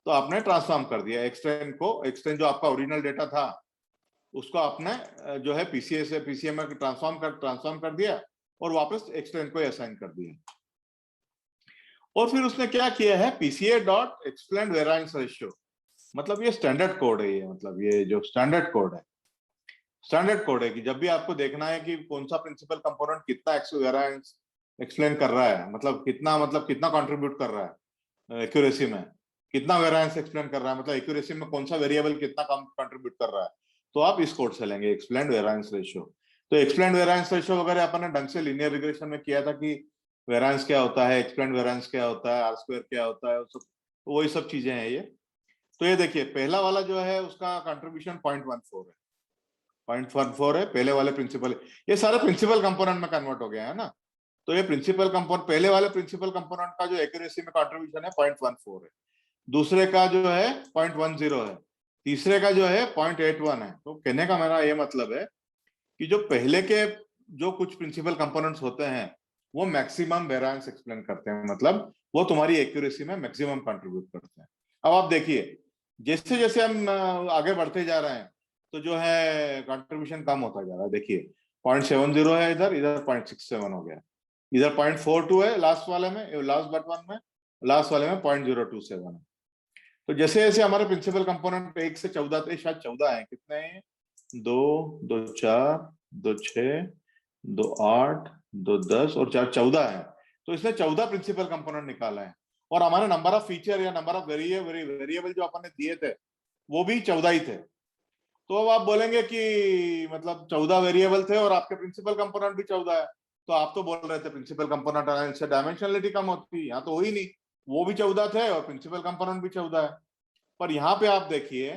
तो आपने ट्रांसफॉर्म कर दिया एक्सट्रेन को। एक्सट्रेन जो आपका ओरिजिनल डेटा था उसको आपने जो है पीसीए से पीसीए में ट्रांसफॉर्म कर दिया और वापस एक्सट्रेन को असाइन कर दिया। और फिर उसने क्या किया है, PCA dot explain variance ratio, मतलब ये स्टैंडर्ड कोड है, ये मतलब ये जो स्टैंडर्ड कोड है कि जब भी आपको देखना है कि कौन सा प्रिंसिपल कंपोनेंट कितना वेरिएंस एक्सप्लेन कर रहा है, मतलब कितना कंट्रीब्यूट कर रहा है एक्यूरेसी में, कितना वेरिएंस एक्सप्लेन कर रहा है, मतलब एक्यूरेसी में कौन सा वेरिएबल कितना कम कंट्रीब्यूट कर रहा है, तो आप इस कोड से लेंगे एक्सप्लेन वेरिएंस रेशियो। तो एक्सप्लेन वेरिएंस रेशियो वगैरह अपन ने ढंग से लीनियर रिग्रेशन में किया था कि वेरिएंस क्या होता है, एक्सप्लेन वेरिएंस क्या होता है, आर स्क्वायर क्या होता है, वही सब चीजें हैं ये। तो ये देखिए पहला वाला जो है उसका कंट्रीब्यूशन 0.14 है, 0.14 है पहले वाले प्रिंसिपल, ये सारे प्रिंसिपल कंपोनेंट में कन्वर्ट हो गया है ना। तो ये प्रिंसिपल कंपोनेंट, पहले वाले प्रिंसिपल कंपोनेंट का जो एक्यूरेसी में कंट्रीब्यूशन है 0.14 है, दूसरे का जो है 0.10 है, तीसरे का जो है 0.81 है। तो कहने का मेरा ये मतलब है कि जो पहले के जो कुछ प्रिंसिपल कंपोनेंट्स होते हैं वो मैक्सिमम वेरिएंस एक्सप्लेन करते हैं, मतलब वो तुम्हारी एक्यूरेसी में मैक्सिमम कंट्रीब्यूट करते हैं। अब आप देखिए जैसे जैसे हम आगे बढ़ते जा रहे हैं तो जो है कंट्रीब्यूशन कम होता जा रहा है। देखिए 0.70 है, इधर इधर 0.67 हो गया, इधर 0.42 है लास्ट वाले में, लास्ट बट वन में, लास्ट वाले में 0.027 है। तो जैसे जैसे हमारे प्रिंसिपल कंपोनेंट 1 से 14 थे, शायद 14 है, कितने हैं, 2 2 4 2 6 2 8 2 10 और 4 14 है। तो इसने 14 प्रिंसिपल कंपोनेंट निकाला है, और हमारे नंबर ऑफ फीचर या नंबर ऑफ वेरिएबल जो अपन ने दिए थे वो भी 14 ही थे। तो अब आप बोलेंगे कि मतलब 14 वेरिएबल थे और आपके प्रिंसिपल कंपोनेंट भी 14 है, तो आप तो बोल रहे थे प्रिंसिपल कंपोनेंट एनालिसिस से डायमेंशनलिटी कम होती है, यहाँ तो हुई नहीं, वो भी 14 थे और प्रिंसिपल कंपोनेंट भी 14 है। पर यहाँ पे आप देखिए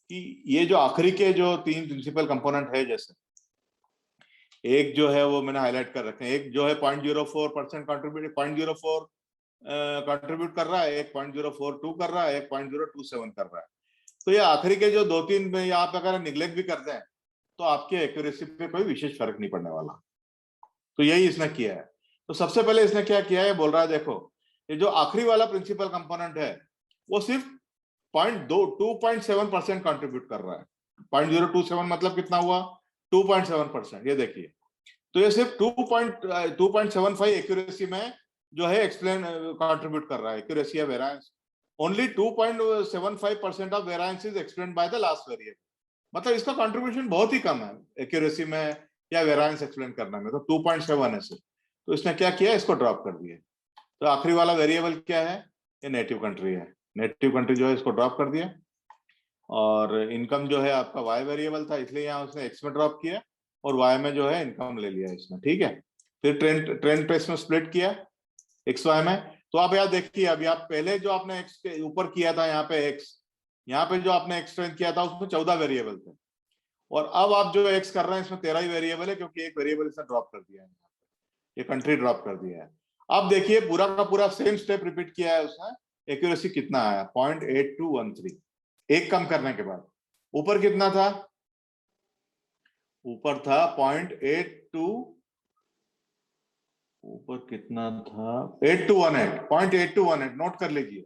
कि ये जो आखिरी के जो 3 प्रिंसिपल कंपोनेंट है, जैसे एक जो है वो मैंने हाईलाइट कर रखे हैं, एक जो है 0.04% कंट्रीब्यूट 0.04 कंट्रीब्यूट कर रहा है, एक 0.042 कर रहा है, एक 0.027 कर रहा है। तो ये आखिरी के जो 2-3 में आप अगर निग्लेक्ट भी करते हैं तो आपके एक्यूरेसी पे कोई विशेष फर्क नहीं पड़ने वाला। तो यही इसने किया है। तो सबसे पहले इसने क्या किया है, बोल रहा है देखो ये जो आखिरी वाला प्रिंसिपल कंपोनेंट है वो सिर्फ 2.7% कंट्रीब्यूट कर रहा है। 0.027 मतलब कितना हुआ, 2.7%। ये देखिए, तो ये सिर्फ 2.75 एक्यूरेसी में जो है एक्सप्लेन कंट्रीब्यूट कर रहा है, एक्यूरेसी या variance. Only 2.75% of variance is explained by the last variable, मतलब इसका कंट्रीब्यूशन बहुत ही कम है एक्यूरेसी में या वेरिएंस एक्सप्लेन करने में, तो 2.7 है सिर्फ। तो इसने क्या किया, इसको ड्रॉप कर दिया। तो आखिरी वाला वेरिएबल क्या है, ये नेटिव कंट्री है, नेटिव कंट्री जो है इसको ड्रॉप कर दिया। और इनकम जो है आपका वाई वेरिएबल था, इसलिए यहाँ उसने एक्स में ड्रॉप किया और वाई में जो है इनकम ले लिया इसने, ठीक है। फिर ट्रेंड पे इसमें स्प्लिट किया एक्स वाई में। तो आप यहाँ देखिए, अभी आप पहले जो आपने एक्स के ऊपर किया था यहाँ पे एक्स, यहाँ पे जो आपने एक्स ट्रेंड किया था उसमें 14 वेरिएबल थे, और अब आप जो एक्स कर रहे हैं इसमें 13 ही वेरिएबल है, क्योंकि एक वेरिएबल इसने ड्रॉप कर दिया है, ये कंट्री ड्रॉप कर दिया है। अब देखिए पूरा का पूरा सेम स्टेप रिपीट किया है उसने, एक्यूरेसी कितना आया, 0.8213, एक कम करने के बाद। ऊपर कितना था, ऊपर था 0.82, ऊपर कितना था 8218, 0.8218 नोट कर लीजिए,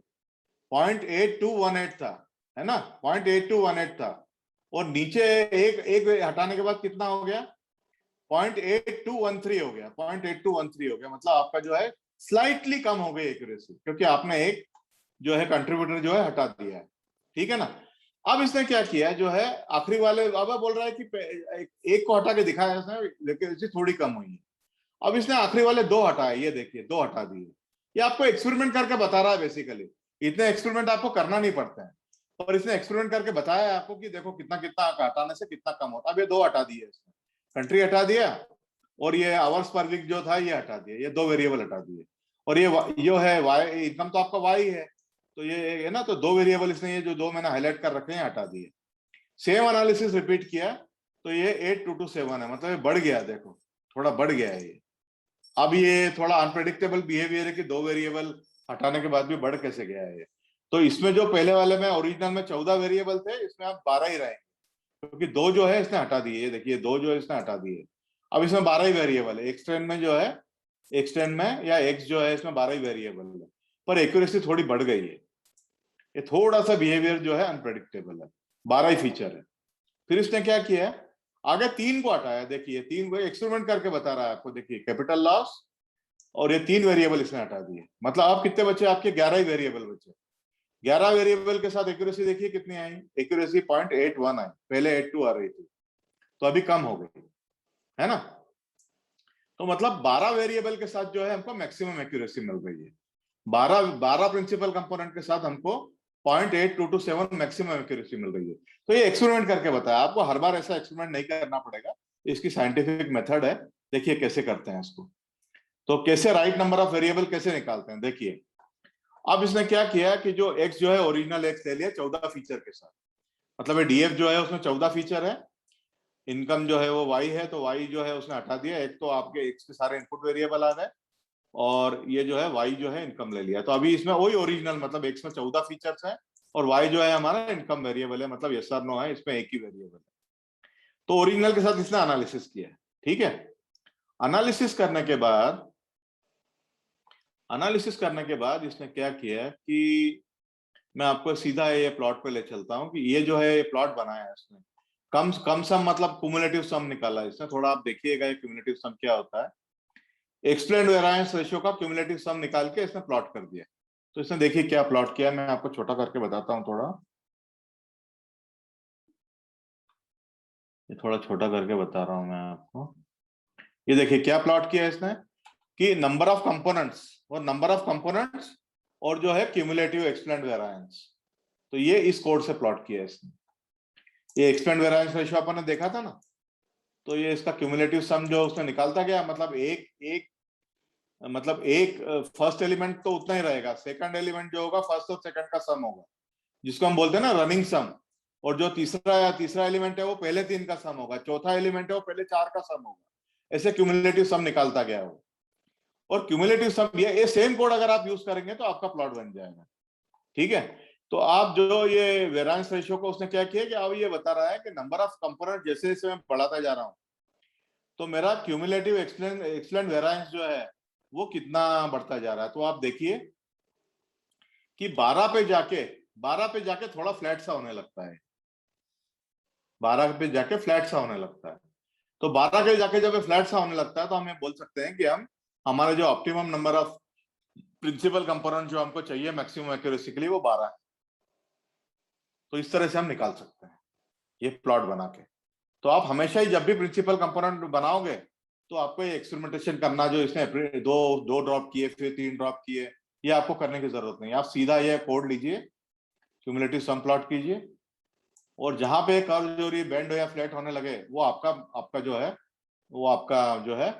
0.8218 था, है ना, 0.8218 था। और नीचे एक एक हटाने के बाद कितना हो गया, 0.8213 हो गया, 0.8213 हो गया, मतलब आपका जो है स्लाइटली कम हो गई एक्यूरेसी, क्योंकि आपने एक जो है कंट्रीब्यूटर जो है हटा दिया है, ठीक है ना। अब इसने क्या किया जो है आखिरी वाले, अब बोल रहा है कि एक को हटा के दिखाया इसने, लेकिन इससे थोड़ी कम हुई है। अब इसने आखिरी वाले 2 हटाए, ये देखिए 2 हटा दिए। ये आपको एक्सपेरिमेंट करके बता रहा है बेसिकली, इतने एक्सपेरिमेंट आपको करना नहीं पड़ते हैं, और इसने एक्सपेरिमेंट करके बताया है आपको कि देखो कितना कितना हटाने से कितना कम होता है। अब ये 2 हटा दिए इसने, कंट्री हटा दिया और ये आवर्स पर वीक जो था ये हटा दिया, ये 2 वेरिएबल हटा दिए। और ये है वाई, इनकम तो आपका वाई है, तो ये है ना, तो 2 वेरिएबल इसने ये जो 2 मैंने हाईलाइट कर रखे हैं हटा दिए। सेम एनालिसिस रिपीट किया तो ये 8227 है, मतलब ये बढ़ गया, देखो थोड़ा बढ़ गया है ये। अब ये थोड़ा अनप्रेडिक्टेबल बिहेवियर है कि 2 वेरिएबल हटाने के बाद भी बढ़ कैसे गया है ये। तो इसमें जो पहले वाले में ओरिजिनल में 14 वेरिएबल थे, इसमें आप 12 ही रहेंगे, क्योंकि 2 जो है इसने हटा दिए, देखिए 2 जो है इसने हटा दिए। अब इसमें 12 ही वेरिएबल है, एक्सटेंड में जो है, एक्सटेंड में या एक्स जो है इसमें 12 ही वेरिएबल है, पर एक्यूरेसी थोड़ी बढ़ गई है। ये थोड़ा सा बिहेवियर जो है अनप्रेडिक्टेबल है, 12 ही फीचर है। फिर इसने क्या किया, आगे 3 को हटाया, देखिए 3 को एक्सपेरिमेंट करके बता रहा है आपको, देखिए कैपिटल लॉस, और ये 3 वेरिएबल इसने हटा दिए। मतलब आप कितने बचे, आपके 11 ही वेरिएबल बचे। 11 वेरिएबल के साथ एक्यूरेसी देखिए कितनी आई, एक्यूरेसी 0.81 आई, पहले 82 आ रही थी, तो अभी कम हो गई है ना। तो मतलब 12 वेरिएबल के साथ जो है हमको मैक्सिमम एक्यूरेसी मिल रही है। 12 प्रिंसिपल कंपोनेंट के साथ हमको 0.8227 मैक्सिमम एक्यूरेसी मिल रही है। तो ये एक्सपेरिमेंट करके बताया आपको, हर बार ऐसा एक्सपेरिमेंट नहीं करना पड़ेगा, इसकी साइंटिफिक मेथड है, देखिए कैसे करते हैं इसको। तो कैसे राइट नंबर ऑफ वेरिएबल कैसे निकालते हैं, देखिए अब इसने क्या किया कि जो एक्स जो है ओरिजिनल एक्स ले लिया 14 फीचर के साथ, मतलब ये डीएफ जो है उसमें 14 फीचर है, इनकम जो है वो वाई है, तो वाई जो है उसने हटा दिया, एक तो आपके एक्स के सारे इनपुट वेरिएबल आ गए, और ये जो है वाई जो है इनकम ले लिया। तो अभी इसमें वही ओरिजिनल, मतलब एक्स में 14 फीचर्स है और वाई जो है हमारा इनकम वेरिएबल है, मतलब यस और नो है, इसमें एक ही वेरिएबल है। तो ओरिजिनल के साथ इसने एनालिसिस किया, ठीक है। एनालिसिस करने के बाद इसने क्या किया कि मैं आपको सीधा ये प्लॉट पे ले चलता हूं कि ये जो है ये प्लॉट बनाया है इसने, कम सम मतलब क्यूमुलेटिव सम निकाला है इसने। थोड़ा आप देखिएगा ये क्यूमुलेटिव सम क्या होता है। एक्सप्लेन्ड वेरिएंस रेशियो का क्यूमुलेटिव सम निकाल के इसने प्लॉट कर दिया। तो इसने देखिए क्या प्लॉट किया, मैं आपको छोटा करके बताता हूं थोड़ा, ये थोड़ा छोटा करके बता रहा हूं मैं आपको। ये देखिए क्या प्लॉट किया इसने कि नंबर ऑफ कंपोनेंट्स और जो है क्यूमुलेटिव एक्सप्लेन्ड वेरिएंस, तो ये इस कोड से प्लॉट किया इसने। ये एक्सप्लेन्ड वेरिएंस रेशियो अपन ने देखा था ना, तो ये इसका क्यूमुलेटिव सम जो उसने निकालता गया, मतलब एक फर्स्ट एलिमेंट तो उतना ही रहेगा, सेकंड एलिमेंट जो होगा फर्स्ट और सेकंड का सम होगा, जिसको हम बोलते हैं ना रनिंग सम, और जो तीसरा एलिमेंट है वो पहले 3 का सम होगा, चौथा एलिमेंट है वो पहले 4 का सम होगा। ऐसे क्यूमुलेटिव सम निकालता गया वो, और क्यूमुलेटिव सम ये सेम कोड अगर आप यूज करेंगे तो आपका प्लॉट बन जाएगा, ठीक है। तो आप जो ये वेरिएंस रेशियो को उसने क्या किया कि अब ये बता रहा है कि नंबर ऑफ कंपोनेंट जैसे जैसे मैं बढ़ाता जा रहा हूं, तो मेरा क्यूमुलेटिव एक्सप्लेन्ड वेरिएंस जो है वो कितना बढ़ता जा रहा है। तो आप देखिए कि 12 पे जाके थोड़ा फ्लैट सा होने लगता है, 12 पे जाके फ्लैट सा होने लगता है। तो 12 के जाके जब फ्लैट सा होने लगता है तो हम ये बोल सकते हैं कि हम हमारे जो optimum number of principal component जो हमको चाहिए मैक्सिमम एक्यूरेसी के लिए वो 12 है। तो इस तरह से हम निकाल सकते हैं ये प्लॉट बना के। तो आप हमेशा ही जब भी प्रिंसिपल कंपोनेंट बनाओगे तो आपको ये एक्सपेरिमेंटेशन करना, जो इसने दो ड्रॉप किए फिर 3 ड्रॉप किए, ये आपको करने की जरूरत नहीं। आप सीधा ये कोड लीजिए, क्यूमुलेटिव सम प्लॉट कीजिए, और जहां पे कर्व जो ये बेंड हो या फ्लैट होने लगे वो आपका जो है वो आपका जो है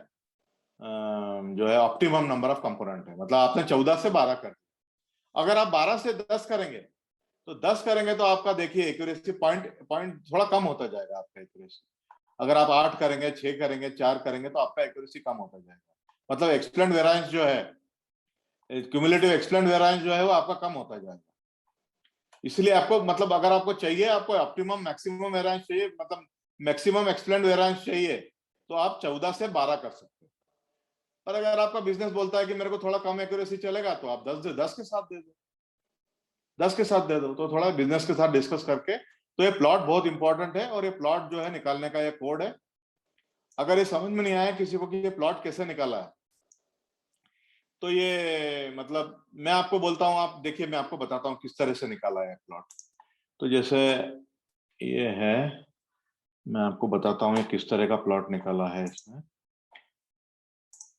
ऑप्टिमम नंबर ऑफ कंपोनेंट है। मतलब आपने 14 से 12 कर दिया। अगर आप 12 से 10 करेंगे तो आपका देखिए एक्यूरेसी पॉइंट थोड़ा कम होता जाएगा आपका एक्यूरेसी। अगर आप 8 करेंगे, 6 करेंगे, 4 करेंगे तो आपका एक्यूरेसी कम होता जाएगा। मतलब एक्सप्लेन्ड वेरिएंस जो है, क्यूमुलेटिव एक्सप्लेन्ड वेरिएंस जो है वो आपका कम होता जाएगा। इसलिए आपको मतलब अगर आपको चाहिए, आपको ऑप्टिमम मैक्सिमम वेरिएंस चाहिए, मतलब मैक्सिमम एक्सप्लेन्ड वेरिएंस चाहिए, तो आप 14 से 12 कर सकते हैं। पर अगर आपका बिजनेस बोलता है कि मेरे को थोड़ा कम एक्यूरेसी चलेगा, तो आप 10 के साथ दे दो, 10 के साथ दे दो। तो थोड़ा बिजनेस के साथ डिस्कस करके, तो ये प्लॉट बहुत इंपॉर्टेंट है, और ये प्लॉट जो है निकालने का ये कोड है। अगर ये समझ में नहीं आया किसी को कि ये प्लॉट कैसे निकाला है, तो ये मतलब मैं आपको बोलता हूँ, आप देखिए मैं आपको बताता हूँ किस तरह से निकाला है प्लॉट। तो जैसे ये है, मैं आपको बताता हूँ ये किस तरह का प्लॉट निकाला है इसमें।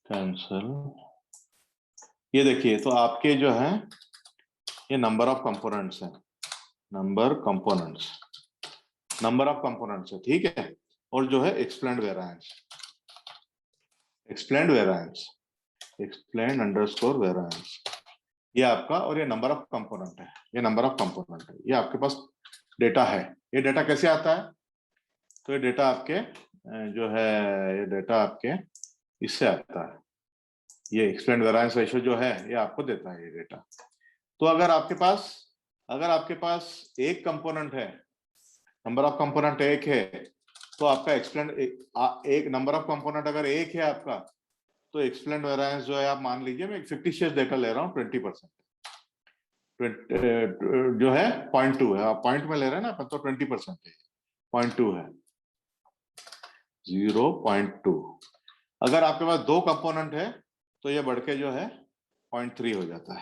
कैंसल। ये देखिए, तो आपके जो है ये नंबर ऑफ कंपोनेंट्स है, नंबर ऑफ कंपोनेंट्स है, ठीक है। और जो है एक्सप्लेन्ड अंडरस्कोर वेरिएंस, ये आपका, और ये नंबर ऑफ कंपोनेंट है, ये आपके पास डेटा है। ये डेटा कैसे आता है? तो ये डेटा आपके जो है, ये डेटा आपके इससे आता है। ये एक्सप्लेन्ड वेरिएंस रेशियो जो है ये आपको देता है ये डेटा। तो अगर आपके पास एक कंपोनेंट है, नंबर ऑफ कंपोनेंट एक है, तो आपका एक्सप्लेन्ड एक नंबर ऑफ कंपोनेंट अगर एक है आपका, तो एक्सप्लेन्ड वेरिएंस जो है, आप मान लीजिए मैं एक फिक्टिशियस डेटा ले रहा हूँ 20%, जो है 0.2 है, आप पॉइंट में ले रहे हैं ना अपन, तो 20% है, 0.2 है, 0.2। अगर आपके पास दो कंपोनेंट है तो ये बढ़ के जो है 0.3 हो जाता है,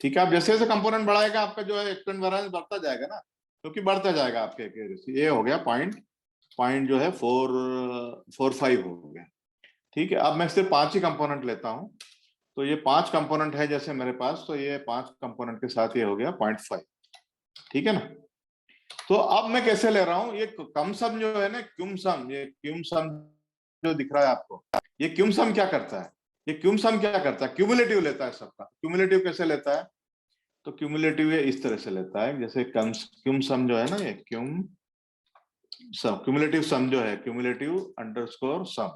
ठीक है। आप जैसे जैसे कंपोनेंट बढ़ाएगा आपका जो है एक्सप्लेन्ड वेरिएंस बढ़ता जाएगा ना, क्योंकि बढ़ता जाएगा आपके एक्यूरेसी। ये हो गया पॉइंट जो है 445 हो गया, ठीक है। अब मैं सिर्फ 5 ही कंपोनेंट लेता हूं, तो ये 5 कंपोनेंट है जैसे मेरे पास, तो ये 5 कंपोनेंट के साथ ये हो गया 0.5, ठीक है ना। तो अब मैं कैसे ले रहा हूं, ये कम सम जो है ना, क्यूम सम, ये क्यूम सम जो दिख रहा है आपको, ये क्यूम सम क्या करता है, क्यूमुलेटिव लेता है सबका। क्यूमुलेटिव कैसे लेता है? तो क्यूमुलेटिव ये इस तरह से लेता है, जैसे क्यूम सम जो है ना, ये क्यूमुलेटिव सम जो है, क्यूमुलेटिव अंडरस्कोर सम,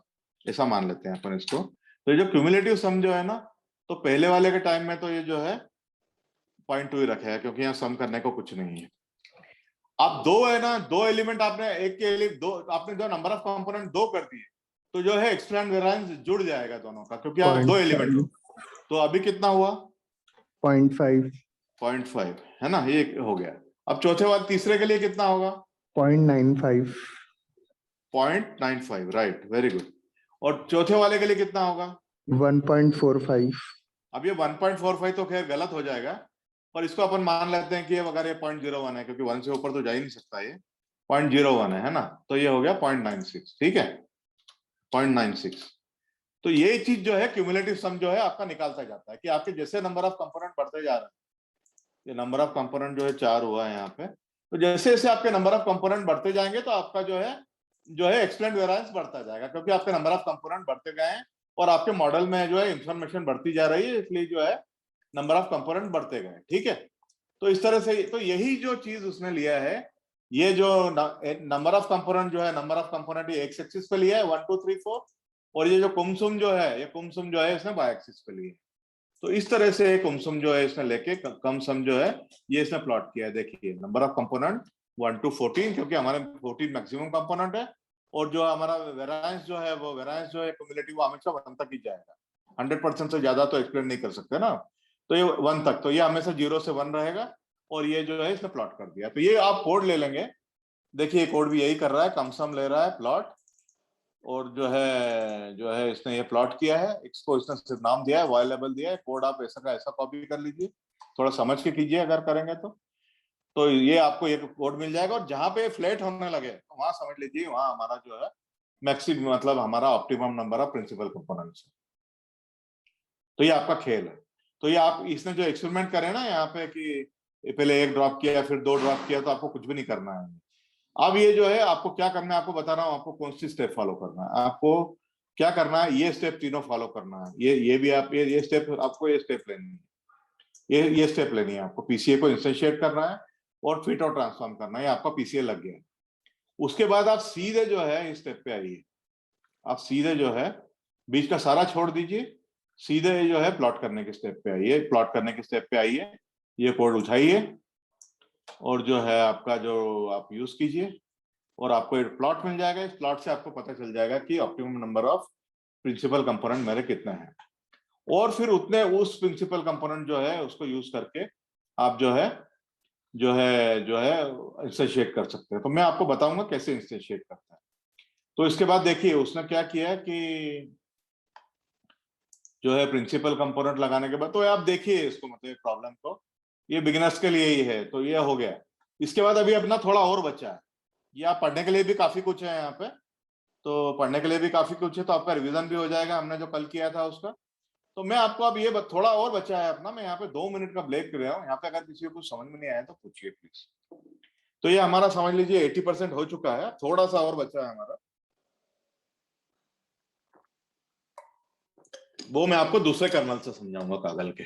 ऐसा मान लेते हैं अपन इसको। तो ये जो क्यूमुलेटिव सम जो है ना, तो पहले वाले के टाइम में तो ये जो है 0.2 ही रखा है, क्योंकि यहाँ सम करने को कुछ नहीं है। अब दो है ना, दो एलिमेंट आपने एक के लिए दो, आपने जो नंबर ऑफ कंपोनेंट दो कर दिए, तो जो है एक्सप्लेन्ड वेरिएंस जुड़ जाएगा दोनों का, क्योंकि आप दो एलिमेंट हो। तो अभी कितना हुआ? 0.5 है ना, ये हो गया। अब चौथे वाले तीसरे के लिए कितना होगा? 0.95, राइट, वेरी गुड। और चौथे वाले के लिए कितना होगा? 1.45। अब ये 1.45 तो खैर गलत हो जाएगा, पर इसको अपन मान लेते हैं कि ये अगर ये 0.01 है, क्योंकि 1 से ऊपर तो जा ही नहीं सकता, ये 0.01 है ना, तो ये हो गया 0.96, ठीक है, 0.96। तो ये चीज जो है क्यूमुलेटिव सम जो है आपका निकालता जाता है, कि आपके जैसे नंबर ऑफ कंपोनेंट बढ़ते जा रहे हैं, ये नंबर ऑफ कंपोनेंट जो है 4 हुआ है यहाँ पे, तो जैसे जैसे आपके नंबर ऑफ कंपोनेंट बढ़ते जाएंगे, तो आपका जो है एक्सप्लेन्ड वेरिएंस बढ़ता जाएगा, क्योंकि आपके नंबर ऑफ कंपोनेंट बढ़ते गए हैं और आपके मॉडल में जो है इंफॉर्मेशन बढ़ती जा रही है, इसलिए जो है नंबर ऑफ कंपोनेंट बढ़ते गए, ठीक है। तो इस तरह से, तो यही जो चीज उसने लिया है, ये जो नंबर ऑफ कंपोनेंट जो है, नंबर ऑफ कंपोनेंट ये एक्स एक्सिस पे लिया है 1 2 3 4, और ये जो कुमसुम जो है, ये कुमसुम जो है इसने वाई एक्सिस पे लिया है। तो इस तरह से कुमसुम जो है इसने लेके कम सम जो है ये इसने प्लॉट किया है। देखिए नंबर ऑफ कंपोनेंट 1 to 14, क्योंकि हमारे 14 मैक्सिमम कंपोनेंट है, और जो हमारा वेरिएंस जो है, वो वेरिएंस जो है क्युमुलेटिव हमेशा 1 तक ही जाएगा, 100% से ज्यादा तो एक्सप्लेन नहीं कर सकते ना, तो ये 1 तक, तो ये हमेशा 0 से 1 रहेगा, और ये जो है इसने प्लॉट कर दिया। तो ये आप कोड ले लेंगे, देखिए कोड भी यही कर रहा है, कम सम ले रहा है प्लॉट, और जो है इसने ये प्लॉट किया है, इसको इसने सिर्फ नाम दिया है, वाई लेबल दिया है। कोड आप ऐसा का ऐसा कॉपी कर लीजिए, थोड़ा समझ के कीजिए अगर करेंगे तो ये आपको ये कोड मिल जाएगा, और जहां पे फ्लैट होने लगे तो वहां समझ लीजिए वहां हमारा जो है मैक्सिमम, मतलब हमारा optimum number of principal components है। तो ये आपका खेल है। तो ये आप इसने जो एक्सपेरिमेंट करे ना यहाँ पे, कि पहले 1 ड्रॉप किया फिर 2 ड्रॉप किया, तो आपको कुछ भी नहीं करना है। अब ये जो है आपको क्या करना है, आपको बता रहा हूँ आपको कौन सी स्टेप फॉलो करना है। आपको क्या करना है, ये स्टेप तीनों फॉलो करना है। ये भी आप ये स्टेप, आपको ये स्टेप लेनी है, ये स्टेप लेनी है आपको। पीसीए को इंस्टेंशिएट करना है और फिट और ट्रांसफॉर्म करना है, आपका पीसीए लग गया। उसके बाद आप सीधे जो है इस स्टेप पे आइए, आप सीधे जो है बीच का सारा छोड़ दीजिए, सीधे जो है प्लॉट करने के स्टेप पे आइए, प्लॉट करने के स्टेप पे आइए, ये कोड उठाइए और जो है आपका जो आप यूज कीजिए, और आपको एक प्लॉट मिल जाएगा। इस प्लॉट से आपको पता चल जाएगा कि optimum number of principal component मेरे कितने हैं, और फिर उतने उस प्रिंसिपल कंपोनेंट जो है उसको यूज करके आप जो है इंस्टेंशिएट कर सकते हैं। तो मैं आपको बताऊंगा कैसे इंस्टेंशिएट करता है। तो इसके बाद देखिए उसने क्या किया कि जो है प्रिंसिपल कंपोनेंट लगाने के बाद, तो आप देखिए इसको, मतलब प्रॉब्लम को, ये बिगिनर्स के लिए ही है, तो ये हो गया। इसके बाद अभी अपना थोड़ा और बचा है, ये आप पढ़ने के लिए भी काफी कुछ है यहाँ पे। तो पढ़ने के लिए भी काफी कुछ है, तो आपका रिवीजन भी हो जाएगा हमने जो कल किया था उसका। तो मैं आपको अब ये थोड़ा और बचा है अपना, मैं यहाँ पे 2 मिनट का ब्रेक कर रहा हूँ। यहाँ पे अगर किसी को कुछ समझ में नहीं आया तो पूछिए प्लीज। तो ये हमारा समझ लीजिए 80% हो चुका है, थोड़ा सा और बचा है हमारा, वो मैं आपको दूसरे कर्नल से समझाऊंगा कागल के।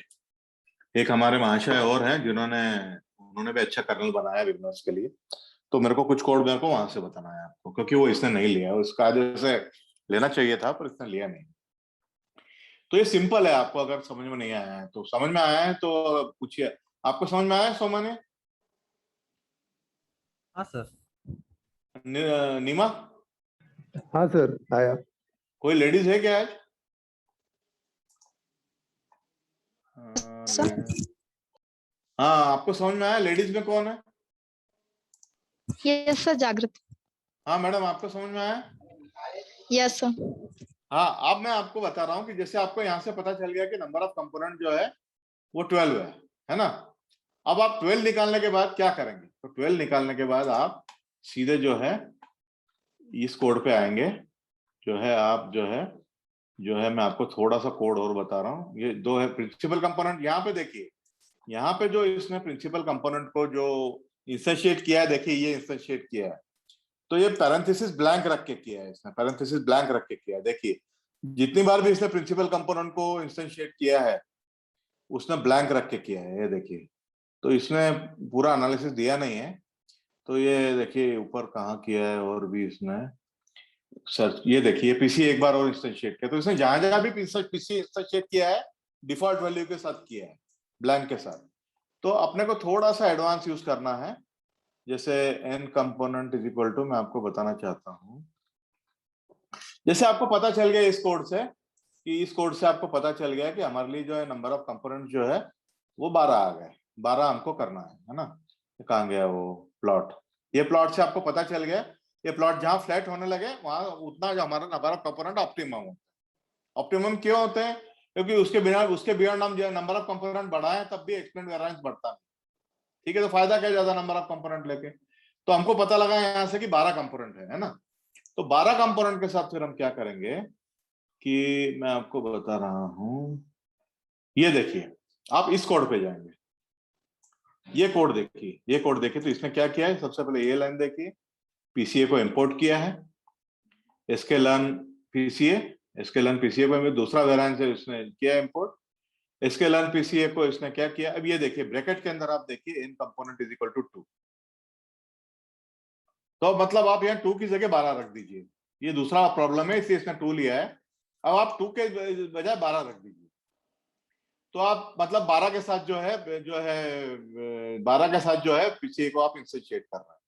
एक हमारे महाशय और हैं उन्होंने भी अच्छा कर्नल बनाया विग्नर्स के लिए, तो मेरे को कुछ कोड मेरे को वहां से बताना है आपको, क्योंकि वो इसने नहीं लिया, उसका जैसे लेना चाहिए था पर इसने लिया नहीं। तो ये सिंपल है, आपको अगर समझ में नहीं आया है तो, समझ में आया है तो पूछिए। आपको समझ में आया है सोमाने? हाँ सर। नीमा, हाँ सर आया। कोई लेडीज है क्या आज? हाँ, आपको समझ में आया? लेडीज में कौन है? यस सर, जागृत। हाँ मैडम, आपको समझ में आया? Yes sir. हाँ, अब मैं आपको बता रहा हूँ कि जैसे आपको यहाँ से पता चल गया कि नंबर ऑफ कंपोनेंट जो है वो 12 है ना। अब आप 12 निकालने के बाद क्या करेंगे? तो 12 निकालने के बाद आप सीधे जो है इस कोड पे आएंगे, जो है आप जो है मैं आपको थोड़ा सा कोड और बता रहा हूँ। ये दो है प्रिंसिपल कंपोनेंट, यहाँ पे देखिए, यहाँ पे जो इसने प्रिंसिपल कंपोनेंट को जो इंस्टेंशिएट किया है, देखिए ये इंस्टेंशिएट किया है, तो ये पैरेंथेसिस ब्लैंक रख के किया है इसने, पैरेंथेसिस ब्लैंक रख के किया है। देखिए जितनी बार भी इसने प्रिंसिपल कंपोनेंट को इंस्टेंशिएट किया है उसने ब्लैंक रख के किया है, ये देखिए। तो इसने पूरा एनालिसिस दिया नहीं है, तो ये देखिए ऊपर कहाँ किया है और भी इसने सर्च, ये देखिए पीसी एक बार और इंस्टेंशिएट किया, तो इसने जहां जहां भी पीसी इंस्टेंशिएट किया है डिफॉल्ट वैल्यू के साथ किया है, ब्लैंक के साथ। तो अपने को थोड़ा सा एडवांस यूज करना है, जैसे n component is equal to, मैं आपको बताना चाहता हूं, जैसे आपको पता चल गया इस कोड से, कि इस कोड से आपको पता चल गया कि हमारे लिए जो है नंबर ऑफ कंपोनेंट जो है वो 12 आ गए, 12 हमको करना है ना। कहाँ गया वो प्लॉट? ये प्लॉट से आपको पता चल गया, ये प्लॉट जहां फ्लैट होने लगे वहां उतना जो हमारा नंबर ऑफ कंपोनेंट ऑप्टिमम होता है। ऑप्टिमम क्यों होते हैं? क्योंकि उसके बियॉन्ड हम जो है नंबर ऑफ कंपोनेंट बढ़ाएं तब भी एक्सटेंड वेरिएंस बढ़ता है। ठीक है, तो फायदा क्या ज्यादा नंबर ऑफ कंपोनेंट लेके? तो हमको पता लगा यहाँ से कि 12 कंपोनेंट है ना। तो 12 कंपोनेंट के साथ फिर हम क्या करेंगे कि मैं आपको बता रहा हूं, ये देखिए आप इस कोड पे जाएंगे, ये कोड देखिए, ये कोड देखिए। तो इसने क्या किया है, सबसे पहले ये लाइन देखिए, पीसीए को इंपोर्ट किया है, इसके लर्न पीसीए, इसके लर्न पीसीए को दूसरा वेरिएंस है इसने किया इंपोर्ट, इसके लर्न पीसीए को इसने क्या किया। अब ये देखिए ब्रैकेट के अंदर आप देखिए इन कंपोनेंट इज इक्वल टू 2, तो मतलब आप यहाँ 2 की जगह 12 रख दीजिए, ये दूसरा प्रॉब्लम है इसलिए इसने 2 लिया है। अब आप 2 के बजाय 12 रख दीजिए, तो आप मतलब 12 के साथ जो है 12 के साथ जो है पीसीए को आप इंस्टेंशिएट कर रहे हैं।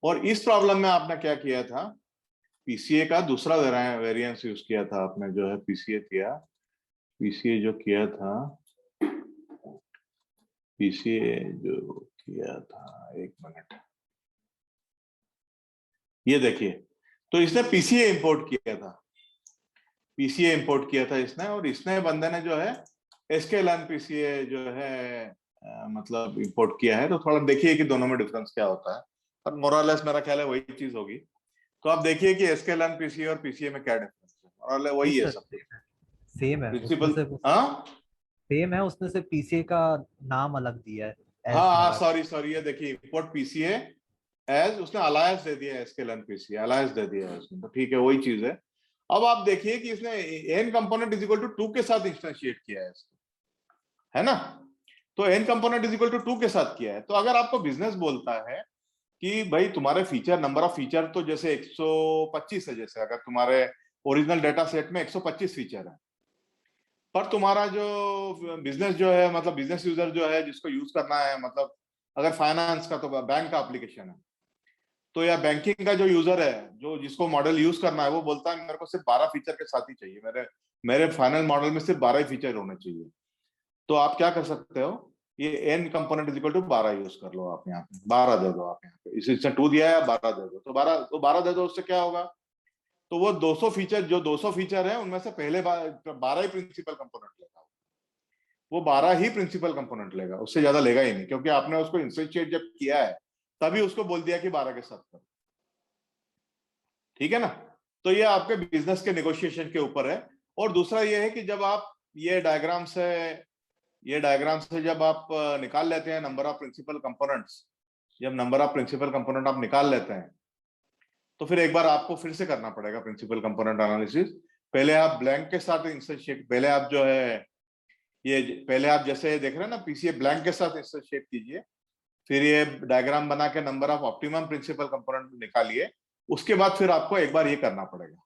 और इस प्रॉब्लम में आपने क्या किया था, पीसीए का दूसरा वेरिएंस यूज किया था आपने, जो है पीसीए जो किया था, पीसीए जो किया था, एक मिनट, ये देखिए। तो इसने पीसीए इंपोर्ट किया था, पीसीए इंपोर्ट किया था इसने, और इसने बंदे ने जो है एसकेएलएन पीसीए जो है मतलब इंपोर्ट किया है। तो थोड़ा देखिए कि दोनों में डिफरेंस क्या होता है, पर मोरलेस मेरा ख्याल है वही चीज होगी। तो आप देखिए कि एसकेएलएन पीसीए और पीसीए में क्या डिफरेंस है, मोरलेस वही है सब कुछ, सेम है प्रिंसिपल। उसमें से, हाँ सेम है उसमें से पीसीए का नाम अलग दिया है। हाँ हाँ, S सॉरी, ये देखिए इंपोर्ट पीसीए एज, उसने अलायंस दे दिया है, एसकेएलएन पीसीए अलायंस दे दिया है उसने, तो ठीक है वही चीज है। अब आप देखिए कि इसने n component is equal to 2 के साथ इंस्टेंशिएट किया है इसको, है ना। तो n component is equal to 2 के साथ किया है। तो अगर आपको बिजनेस बोलता है कि भाई तुम्हारे फीचर, नंबर ऑफ फीचर तो जैसे 125 है, जैसे अगर तुम्हारे ओरिजिनल डेटा सेट में 125 फीचर है, पर तुम्हारा जो बिजनेस जो है, मतलब बिजनेस यूजर जो है जिसको यूज करना है, मतलब अगर फाइनेंस का तो बैंक का एप्लीकेशन है, तो या बैंकिंग का जो यूजर है, जो जिसको मॉडल यूज करना है, वो बोलता है मेरे को सिर्फ 12 फीचर के साथ ही चाहिए, मेरे मेरे फाइनल मॉडल में सिर्फ 12 ही फीचर होने चाहिए। तो आप क्या कर सकते हो, ये n component is equal to 12 use कर लो, आप यहाँ पे 12 दे दो, आप यहाँ पे इसने 2 दिया है, 12 दे दो, तो 12 दे दो, उससे क्या होगा, तो वो 200 फीचर, जो 200 फीचर है उनमें से पहले 12 ही प्रिंसिपल कंपोनेंट लेगा, वो 12 ही प्रिंसिपल कंपोनेंट लेगा, उससे ज्यादा लेगा ही नहीं, क्योंकि आपने उसको इंस्टेंशिएट जब किया है तभी उसको बोल दिया कि 12 के साथ करो। ठीक है ना। तो ये आपके बिजनेस के नेगोशिएशन के ऊपर है। और दूसरा ये है कि जब आप ये डायग्राम से जब आप निकाल लेते हैं नंबर ऑफ प्रिंसिपल कंपोनेंट्स, जब नंबर ऑफ प्रिंसिपल कंपोनेंट आप निकाल लेते हैं तो फिर एक बार आपको फिर से करना पड़ेगा प्रिंसिपल कंपोनेंट एनालिसिस। पहले आप ब्लैंक के साथ इंसर्शिएट, पहले आप जो है ये पहले आप जैसे देख रहे हैं ना पीसीए ब्लैंक के साथ इंसर्शिएट कीजिए, फिर ये डायग्राम बना के number of optimum principal component निकालिए। उसके बाद फिर आपको एक बार ये करना पड़ेगा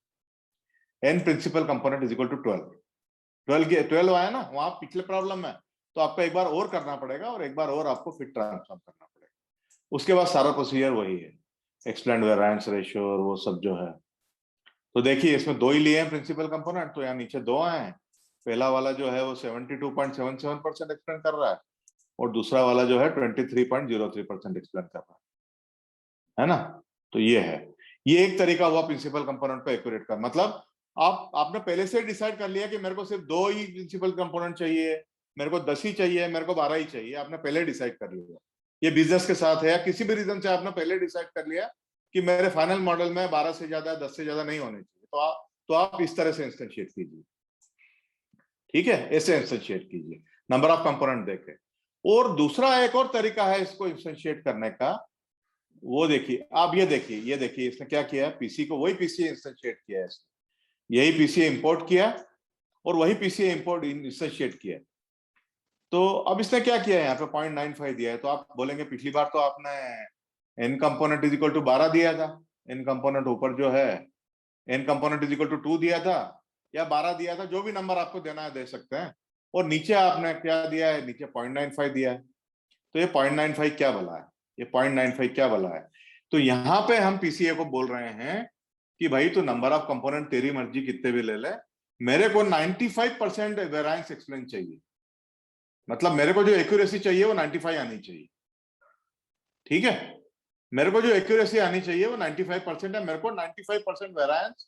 n principal component is equal to 12 आया ना वहां पिछले प्रॉब्लम में, तो आपको एक बार और करना पड़ेगा और एक बार और आपको फिर ट्रांसफॉर्म करना पड़ेगा। उसके बाद सारा प्रोसीजर वही है, एक्सप्लेंड वेरिएंस रेशियो और वो सब जो है। तो देखिए इसमें दो ही लिए हैं प्रिंसिपल कंपोनेंट, तो यहाँ नीचे दो आए हैं। पहला वाला जो है वो 72.77% एक्सप्लेन कर रहा है और दूसरा वाला जो है 23.03% एक्सप्लेन कर रहा है ना। तो ये है, ये एक तरीका हुआ प्रिंसिपल कंपोनेंट को एक्यूरेट कर, मतलब आपने पहले से डिसाइड कर लिया कि मेरे को सिर्फ 2 ही प्रिंसिपल कंपोनेंट चाहिए, मेरे को 10 ही चाहिए, मेरे को 12 ही चाहिए, आपने पहले डिसाइड कर लिया। ये बिजनेस के साथ है या किसी भी रीजन से आपने पहले डिसाइड कर लिया कि मेरे फाइनल मॉडल में 12 से ज्यादा 10 से ज्यादा नहीं होने चाहिए, तो आप इस तरह से इंस्टेंशिएट कीजिए, ठीक है, ऐसे इंस्टेंशिएट कीजिए नंबर ऑफ कंपोनेंट देके। और दूसरा एक और तरीका है इसको इंस्टेंशिएट करने का, वो देखिए आप ये देखिए इसने क्या किया, पीसी को वही पीसी इंस्टेंशिएट किया है इसने, यही पीसी इंपोर्ट किया और वही पीसी इंपोर्ट इंस्टेंशिएट किया। तो अब इसने क्या किया है, यहाँ पे 0.95 दिया है। तो आप बोलेंगे पिछली बार तो आपने n component is equal to 12 दिया था, n कंपोनेंट ऊपर जो है n component is equal to 2 दिया था या 12 दिया था, जो भी नंबर आपको देना है दे सकते हैं। और नीचे आपने क्या दिया है, नीचे 0.95 दिया है। तो ये 0.95 क्या भला है, ये 0.95 क्या भला है। तो यहाँ पे हम पीसीए को बोल रहे हैं कि भाई तो नंबर ऑफ कंपोनेंट तेरी मर्जी कितने भी ले ले, मेरे को 95% वेरिएंस एक्सप्लेन चाहिए, मतलब मेरे को जो एक्यूरेसी चाहिए वो 95 आनी चाहिए, ठीक है, मेरे को जो एक्यूरेसी आनी चाहिए वो 95% है, मेरे को 95% वेरिएंस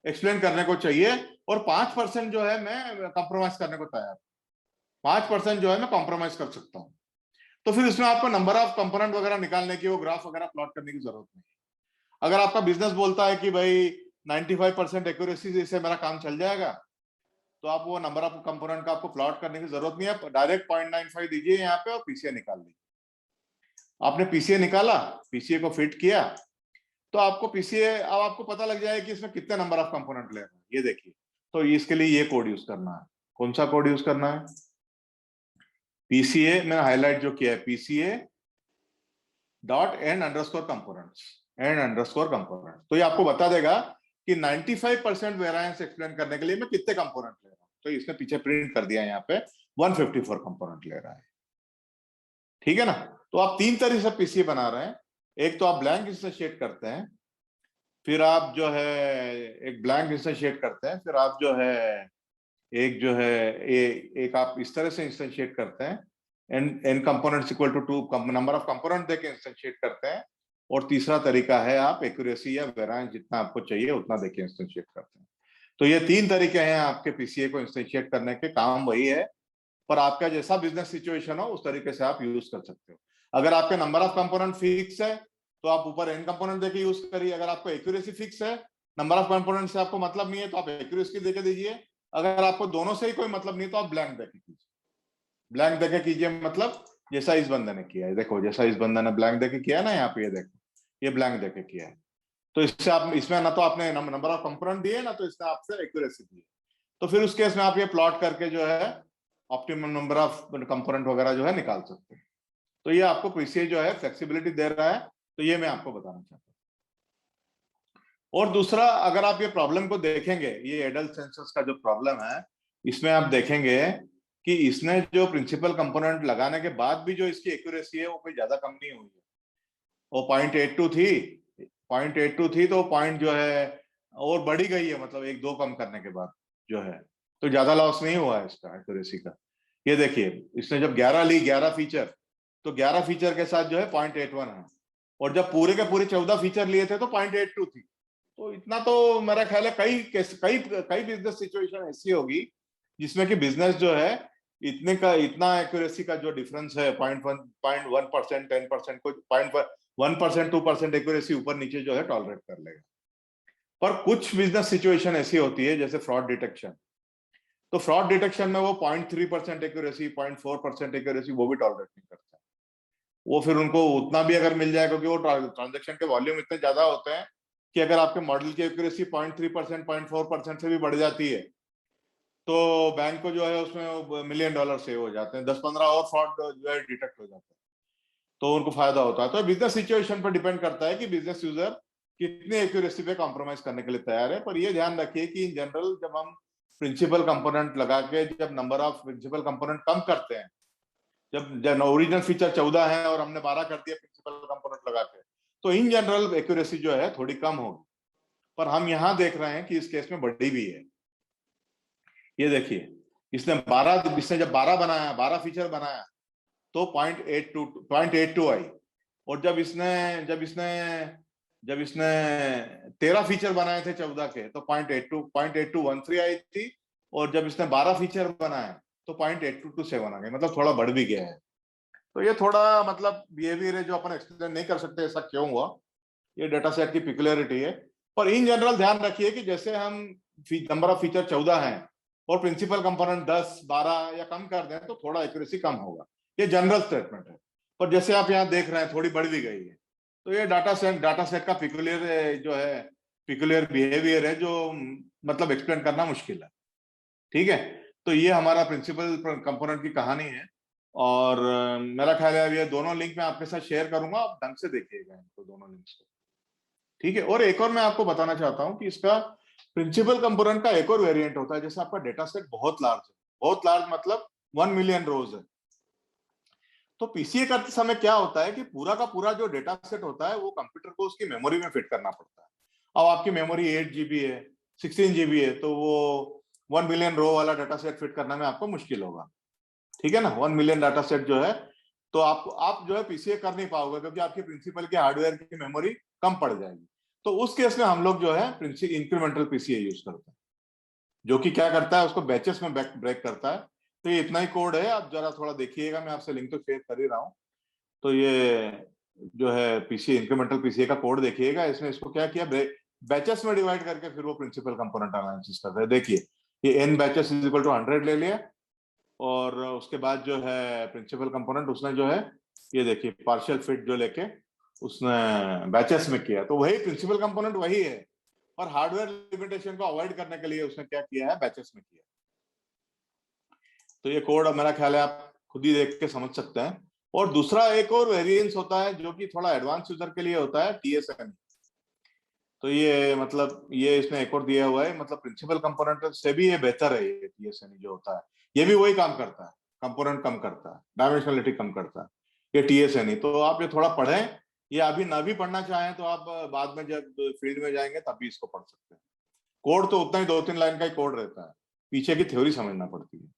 एक्सप्लेन करने को चाहिए और 5% जो है मैं कॉम्प्रोमाइज करने को तैयार, 5% जो है मैं कॉम्प्रोमाइज कर सकता हूं। तो फिर इसमें आपको नंबर ऑफ कंपोनेंट वगैरह निकालने की, वो ग्राफ वगैरह प्लॉट करने की जरूरत नहीं है। अगर आपका बिजनेस बोलता है कि भाई 95% एक्यूरेसी से मेरा काम चल जाएगा, तो आप वो नंबर ऑफ कंपोनेंट का आपको प्लॉट करने की जरूरत नहीं है, डायरेक्ट 0.95 दीजिए यहाँ पे और पीसीए निकाल लीजिए। आपने पीसीए निकाला, पीसीए को फिट किया, तो आपको पीसीए अब आपको पता लग जाएगा कि इसमें कितने नंबर ऑफ कंपोनेंट ले रहे हैं, ये देखिए। तो इसके लिए ये कोड यूज करना है, कौन सा कोड यूज करना है, पीसीए मैंने हाईलाइट जो किया है, PCA dot and underscore components, and underscore component. तो ये आपको बता देगा कि 95% वेरिएंस एक्सप्लेन करने के लिए मैं कितने कंपोनेंट ले रहा हूं। तो इसने पीछे प्रिंट कर दिया यहाँ पे 154 कंपोनेंट ले रहा है, ठीक है ना। तो आप 3 तरह से पीसीए बना रहे हैं, एक तो आप ब्लैंक इंस्टेंशिएट करते हैं, फिर आप जो है एक ब्लैंक इंस्टेंशिएट करते हैं, फिर आप जो है एक जो है एक आप इस तरह से इंस्टेंशिएट करते हैं, n components equal to 2 number of component देके इंस्टेंशिएट करते हैं, और तीसरा तरीका है आप एक्यूरेसी या वेरिएंस जितना आपको चाहिए उतना देके इंस्टेंशिएट करते हैं। तो ये 3 तरीके हैं आपके पीसीए को इंस्टेंशिएट करने के, काम वही है, पर आपका जैसा बिजनेस सिचुएशन हो उस तरीके से आप यूज कर सकते हो। अगर आपके नंबर ऑफ कंपोनेंट फिक्स है तो आप ऊपर n कंपोनेंट देके यूज करिए, अगर आपको एक्यूरेसी फिक्स है, नंबर ऑफ कंपोनेंट से आपको मतलब नहीं है, तो आप एक्यूरेसी देके दीजिए, अगर आपको दोनों से ही कोई मतलब नहीं तो आप ब्लैंक देके कीजिए। ब्लैंक देके कीजिए मतलब जैसा इस बंदे ने किया है, देखो जैसा इस बंदे ने ब्लैंक देके किया है ना, यहाँ पे ये देखो ये ब्लैंक देके किया है। तो इससे आप इसमें ना तो आपने नंबर ऑफ कंपोनेंट दिए ना तो इसने आपसे एक्यूरेसी दी, तो फिर उस केस में आप ये प्लॉट करके जो है ऑप्टिमम नंबर ऑफ कंपोनेंट वगैरह जो है निकाल सकते हैं। तो ये आपको पीसीए जो है फ्लेक्सिबिलिटी दे रहा है, तो ये मैं आपको बताना चाहता हूँ। और दूसरा, अगर आप ये प्रॉब्लम को देखेंगे, ये एडल्ट सेंसर्स का जो प्रॉब्लम है, इसमें आप देखेंगे कि इसने जो प्रिंसिपल कंपोनेंट लगाने के बाद भी जो इसकी एक्यूरेसी है वो कोई ज्यादा कम नहीं हुई है। वो 0.82 थी तो पॉइंट जो है और बढ़ी गई है, मतलब 1-2 कम करने के बाद जो है, तो ज्यादा लॉस नहीं हुआ है इसका एक्यूरेसी का। ये देखिए इसने जब 11 ली, 11 फीचर, तो 11 फीचर के साथ जो है 0.81 है, और जब पूरे के पूरे 14 फीचर लिए थे तो 0.82 थी। तो इतना तो मेरा ख्याल है कई बिजनेस सिचुएशन ऐसी होगी जिसमें कि बिजनेस जो है इतना एक्यूरेसी का जो डिफरेंस है 0.1%, 10% को 0.1%, 2% एक्यूरेसी ऊपर नीचे जो है टॉलरेट कर लेगा। पर कुछ बिजनेस सिचुएशन ऐसी होती है जैसे फ्रॉड डिटेक्शन, तो फ्रॉड डिटेक्शन में वो 0.3% एक्यूरेसी, 0.4% एक्यूरेसी वो भी टॉलरेट नहीं करता। वो फिर उनको उतना भी अगर मिल जाए, क्योंकि वो ट्रांजेक्शन के वॉल्यूम इतने ज्यादा होते हैं कि अगर आपके मॉडल की एक्यूरेसी 0.3%, 0.4% से भी बढ़ जाती है तो बैंक को जो है उसमें $1 मिलियन सेव हो जाते हैं, 10-15 और फ्रॉड जो है डिटेक्ट हो जाते हैं, तो उनको फायदा होता है। तो बिजनेस सिचुएशन पर डिपेंड करता है कि बिजनेस यूजर कितनी एक्यूरेसी पे कॉम्प्रोमाइज करने के लिए तैयार है। पर ये ध्यान रखिए कि इन जनरल जब हम प्रिंसिपल कंपोनेंट लगा के जब नंबर ऑफ प्रिंसिपल कंपोनेंट कम करते हैं, जब ओरिजिनल फीचर 14 है और हमने 12 कर दिया प्रिंसिपल कंपोनेंट लगा के, तो इन जनरल एक्यूरेसी जो है थोड़ी कम होगी। पर हम यहाँ देख रहे हैं कि इस केस में बढ़ी भी है। ये देखिए, इसने जब 12 बनाया, 12 फीचर बनाया तो 0.82 आई, और जब इसने 13 फीचर बनाए थे 14 के तो 0.8213 आई थी, और जब इसने 12 फीचर बनाए तो 0.8227 आ गए, मतलब थोड़ा बढ़ भी गया है। तो ये थोड़ा मतलब बिहेवियर है जो अपन एक्सप्लेन नहीं कर सकते ऐसा क्यों हुआ, ये डेटा सेट की पिकुलरिटी है। पर इन जनरल ध्यान रखिए कि जैसे हम नंबर ऑफ फीचर 14 है और प्रिंसिपल कंपोनेंट 10, 12 या कम कर दें तो थोड़ा एक्यूरेसी कम होगा, ये जनरल स्टेटमेंट है। पर जैसे आप यहाँ देख रहे हैं थोड़ी बढ़ भी गई है, तो ये डाटा सेट का पिकुलियर बिहेवियर है जो मतलब एक्सप्लेन करना मुश्किल है। ठीक है, तो ये हमारा प्रिंसिपल कंपोनेंट की कहानी है, और मेरा ख्याल है ये दोनों लिंक मैं आपके साथ शेयर करूंगा, आप ढंग से देखिएगा इनको दोनों लिंक्स को। ठीक है, और एक और मैं आपको बताना चाहता हूं कि इसका प्रिंसिपल कंपोनेंट का एक और वेरिएंट होता है। जैसे आपका डेटा सेट बहुत लार्ज है, बहुत लार्ज मतलब 1 मिलियन रोज है, तो पीसीए करते समय क्या होता है कि पूरा का पूरा जो डेटा सेट होता है वो कंप्यूटर को उसकी मेमोरी में फिट करना पड़ता है। अब आपकी मेमोरी 8 GB है, 16 GB है, तो वो 1 मिलियन रो वाला डाटा सेट फिट करने में आपको मुश्किल होगा। ठीक है ना, 1 मिलियन डाटा सेट जो है, तो आप जो है पीसीए कर नहीं पाओगे, क्योंकि आपके प्रिंसिपल के हार्डवेयर की मेमोरी कम पड़ जाएगी। तो उस केस में हम लोग जो है इंक्रीमेंटल पीसीए यूज करते हैं, जो कि क्या करता है, उसको बैचेस में ब्रेक करता है। तो ये इतना ही कोड है, आप जरा थोड़ा देखिएगा, मैं आपसे लिंक तो शेयर कर ही रहा हूँ। तो ये जो है पीसीए, इंक्रीमेंटल पीसीए का कोड देखिएगा, इसमें इसको क्या किया, बैचेस में डिवाइड करके फिर वो प्रिंसिपल कंपोनेंट एनालिसिस करता है। देखिए, ये n batches is equal to 100 ले लिया, और उसके बाद जो है प्रिंसिपल कंपोनेंट उसने जो है ये देखिए पार्शियल फिट जो लेके उसने बैचेस में किया, तो वही प्रिंसिपल कंपोनेंट वही है, और हार्डवेयर लिमिटेशन को अवॉइड करने के लिए उसने क्या किया है, बैचेस में किया। तो ये कोड मेरा ख्याल है आप खुद ही देख के समझ सकते हैं। और दूसरा एक और वेरिएंस होता है जो कि थोड़ा एडवांस यूजर के लिए होता है, TSNE। तो ये मतलब ये इसने एक और दिया हुआ है, मतलब प्रिंसिपल कंपोनेंट से भी ये बेहतर है, ये TSNE जो होता है ये भी वही काम करता है, कंपोनेंट कम करता है, डायमेंशनलिटी कम करता है ये TSNE। तो आप ये थोड़ा पढ़ें, ये अभी ना भी पढ़ना चाहें तो आप बाद में जब फील्ड में जाएंगे तभी इसको पढ़ सकते हैं। कोड तो उतना ही 2-3 लाइन का ही कोड रहता है, पीछे की थ्योरी समझना पड़ती है।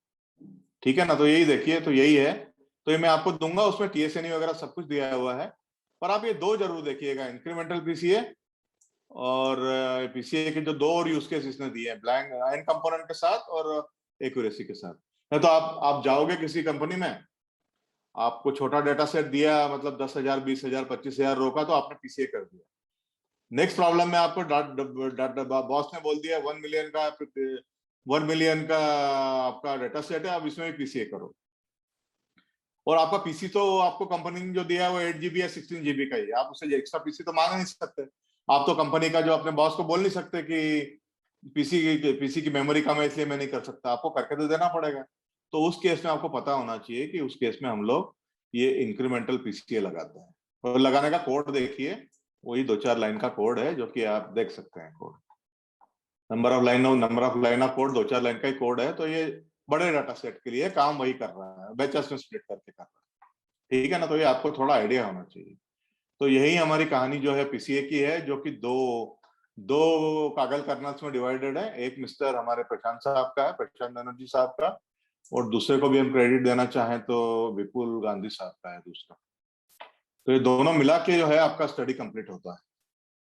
ठीक है ना, तो यही देखिए, तो यही है। तो ये मैं आपको दूंगा, उसमें TSNE वगैरह सब कुछ दिया हुआ है, पर आप ये दो जरूर देखिएगा, इंक्रीमेंटल पीसीए और पीसीए के जो दो और यूज केस इसने दिए हैं, ब्लैंक एंड कंपोनेंट के साथ और एक्यूरेसी के साथ। नहीं तो आप जाओगे किसी कंपनी में, आपको छोटा डेटा सेट दिया, मतलब 10,000, 20,000, 25,000 रो का, तो आपने पीसीए कर दिया। नेक्स्ट प्रॉब्लम में आपको बॉस ने बोल दिया 1 मिलियन का आपका डेटा सेट है, अब इसमें भी पीसीए करो, और आपका पीसी तो आपको कंपनी ने जो दिया है वो 8 GB या 16 GB का ही, आप उसे एक्स्ट्रा पीसी तो मांग नहीं सकते। आप तो कंपनी का जो अपने बॉस को बोल नहीं सकते कि पीसी की मेमोरी कम है इसलिए मैं नहीं कर सकता, आपको करके तो देना पड़ेगा। तो उस केस में आपको पता होना चाहिए कि उस केस में हम लोग ये इंक्रीमेंटल पीसीए लगाते हैं, और लगाने का कोड देखिए, वही 2-4 लाइन का कोड है जो कि आप देख सकते हैं। Code number of line of code 2-4 line का ही कोड है, तो ये बड़े डाटा सेट के लिए काम वही कर रहा है, बैचेस में स्प्लिट करके कर रहा है। ठीक है ना, तो ये आपको थोड़ा आइडिया होना चाहिए। तो यही हमारी कहानी जो है पीसीए की है, जो कि दो कागल कर्नल्स में डिवाइडेड है। एक मिस्टर हमारे प्रशांत साहब का है, प्रशांत बनर्जी साहब का, और दूसरे को भी हम क्रेडिट देना चाहें तो विपुल गांधी साहब का है दूसरा। तो ये दोनों मिला के जो है आपका स्टडी कंप्लीट होता है।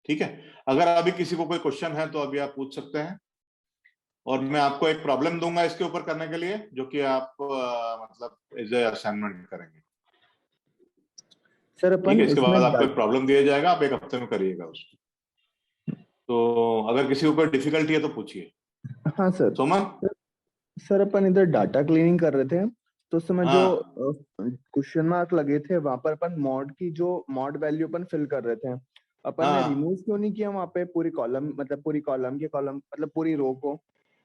ठीक है, अगर अभी किसी को कोई क्वेश्चन है तो अभी आप पूछ सकते हैं, और मैं आपको एक प्रॉब्लम दूंगा इसके ऊपर करने के लिए, जो कि आप मतलब एज ए असाइनमेंट करेंगे। सर ठीक अपन है, इसके इसमें बाद आपको एक प्रॉब्लम दिया जाएगा, आप एक हफ्ते में करिएगा उसको। तो अगर किसी ऊपर डिफिकल्टी है तो पूछिए। हाँ सर। सुमन। सर अपन इधर डाटा क्लीनिंग कर रहे थे, तो उस समय जो हाँ क्वेश्चन मार्क लगे थे वहां पर अपन मॉड की जो मॉड वैल्यू अपन फिल कर रहे थे, अपन ने हाँ, रिमूव क्यों नहीं किया वहां पे पूरी कॉलम, मतलब पूरी कॉलम के कॉलम, मतलब पूरी रो को?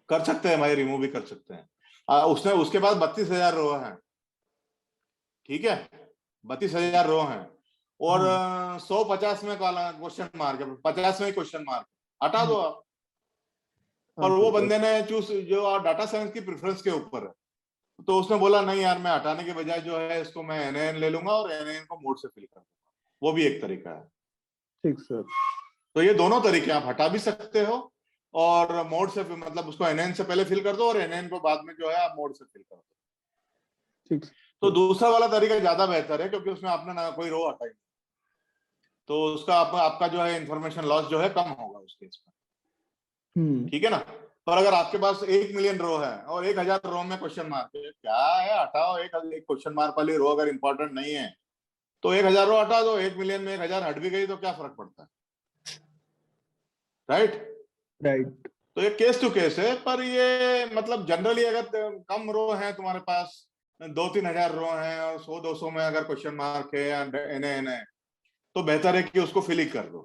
कर सकते हैं भाई, रिमूव भी कर सकते हैं। उसने उसके बाद 32,000 रो हैं, ठीक है, 32,000 रो हैं, और 150 में क्वेश्चन मार्क है, 50 में क्वेश्चन मार्क, हटा दो आप। हाँ और वो सर। बंदे ने चूज जो डाटा साइंस की प्रेफरेंस के ऊपर है, तो उसने बोला नहीं यार, मैं हटाने के बजाय जो है इसको मैं एनएन ले लूंगा और एनएन को मोड से फिल कर दूंगा। वो भी एक तरीका है। ठीक सर। तो ये दोनों तरीके आप हटा भी सकते हो, और मोड से मतलब उसको एनएन से पहले फिल कर दो और एनएन को बाद में जो है आप मोड से फिल कर दो। ठीक तो सर। दूसरा वाला तरीका ज्यादा बेहतर है, क्योंकि उसमें आपने ना कोई रो हटाई, तो उसका आपका जो है इंफॉर्मेशन लॉस जो है कम होगा उस केस में, ठीक है ना। पर अगर आपके पास 1 मिलियन रो है और 1,000 रो में क्वेश्चन मार्क है, क्या है, हटाओ। एक क्वेश्चन मार्क वाली रो अगर इंपॉर्टेंट नहीं है तो 1,000 रो हटा दो, 1 मिलियन में 1,000 हट भी गई तो क्या फर्क पड़ता है, राइट। राइट। तो ये केस टू केस है, पर ये मतलब जनरली अगर कम रो है तुम्हारे पास, 2-3 हजार रो हैं और 100-200 में अगर क्वेश्चन मार्क है या एन है, तो बेहतर है कि उसको फिल ही कर दो,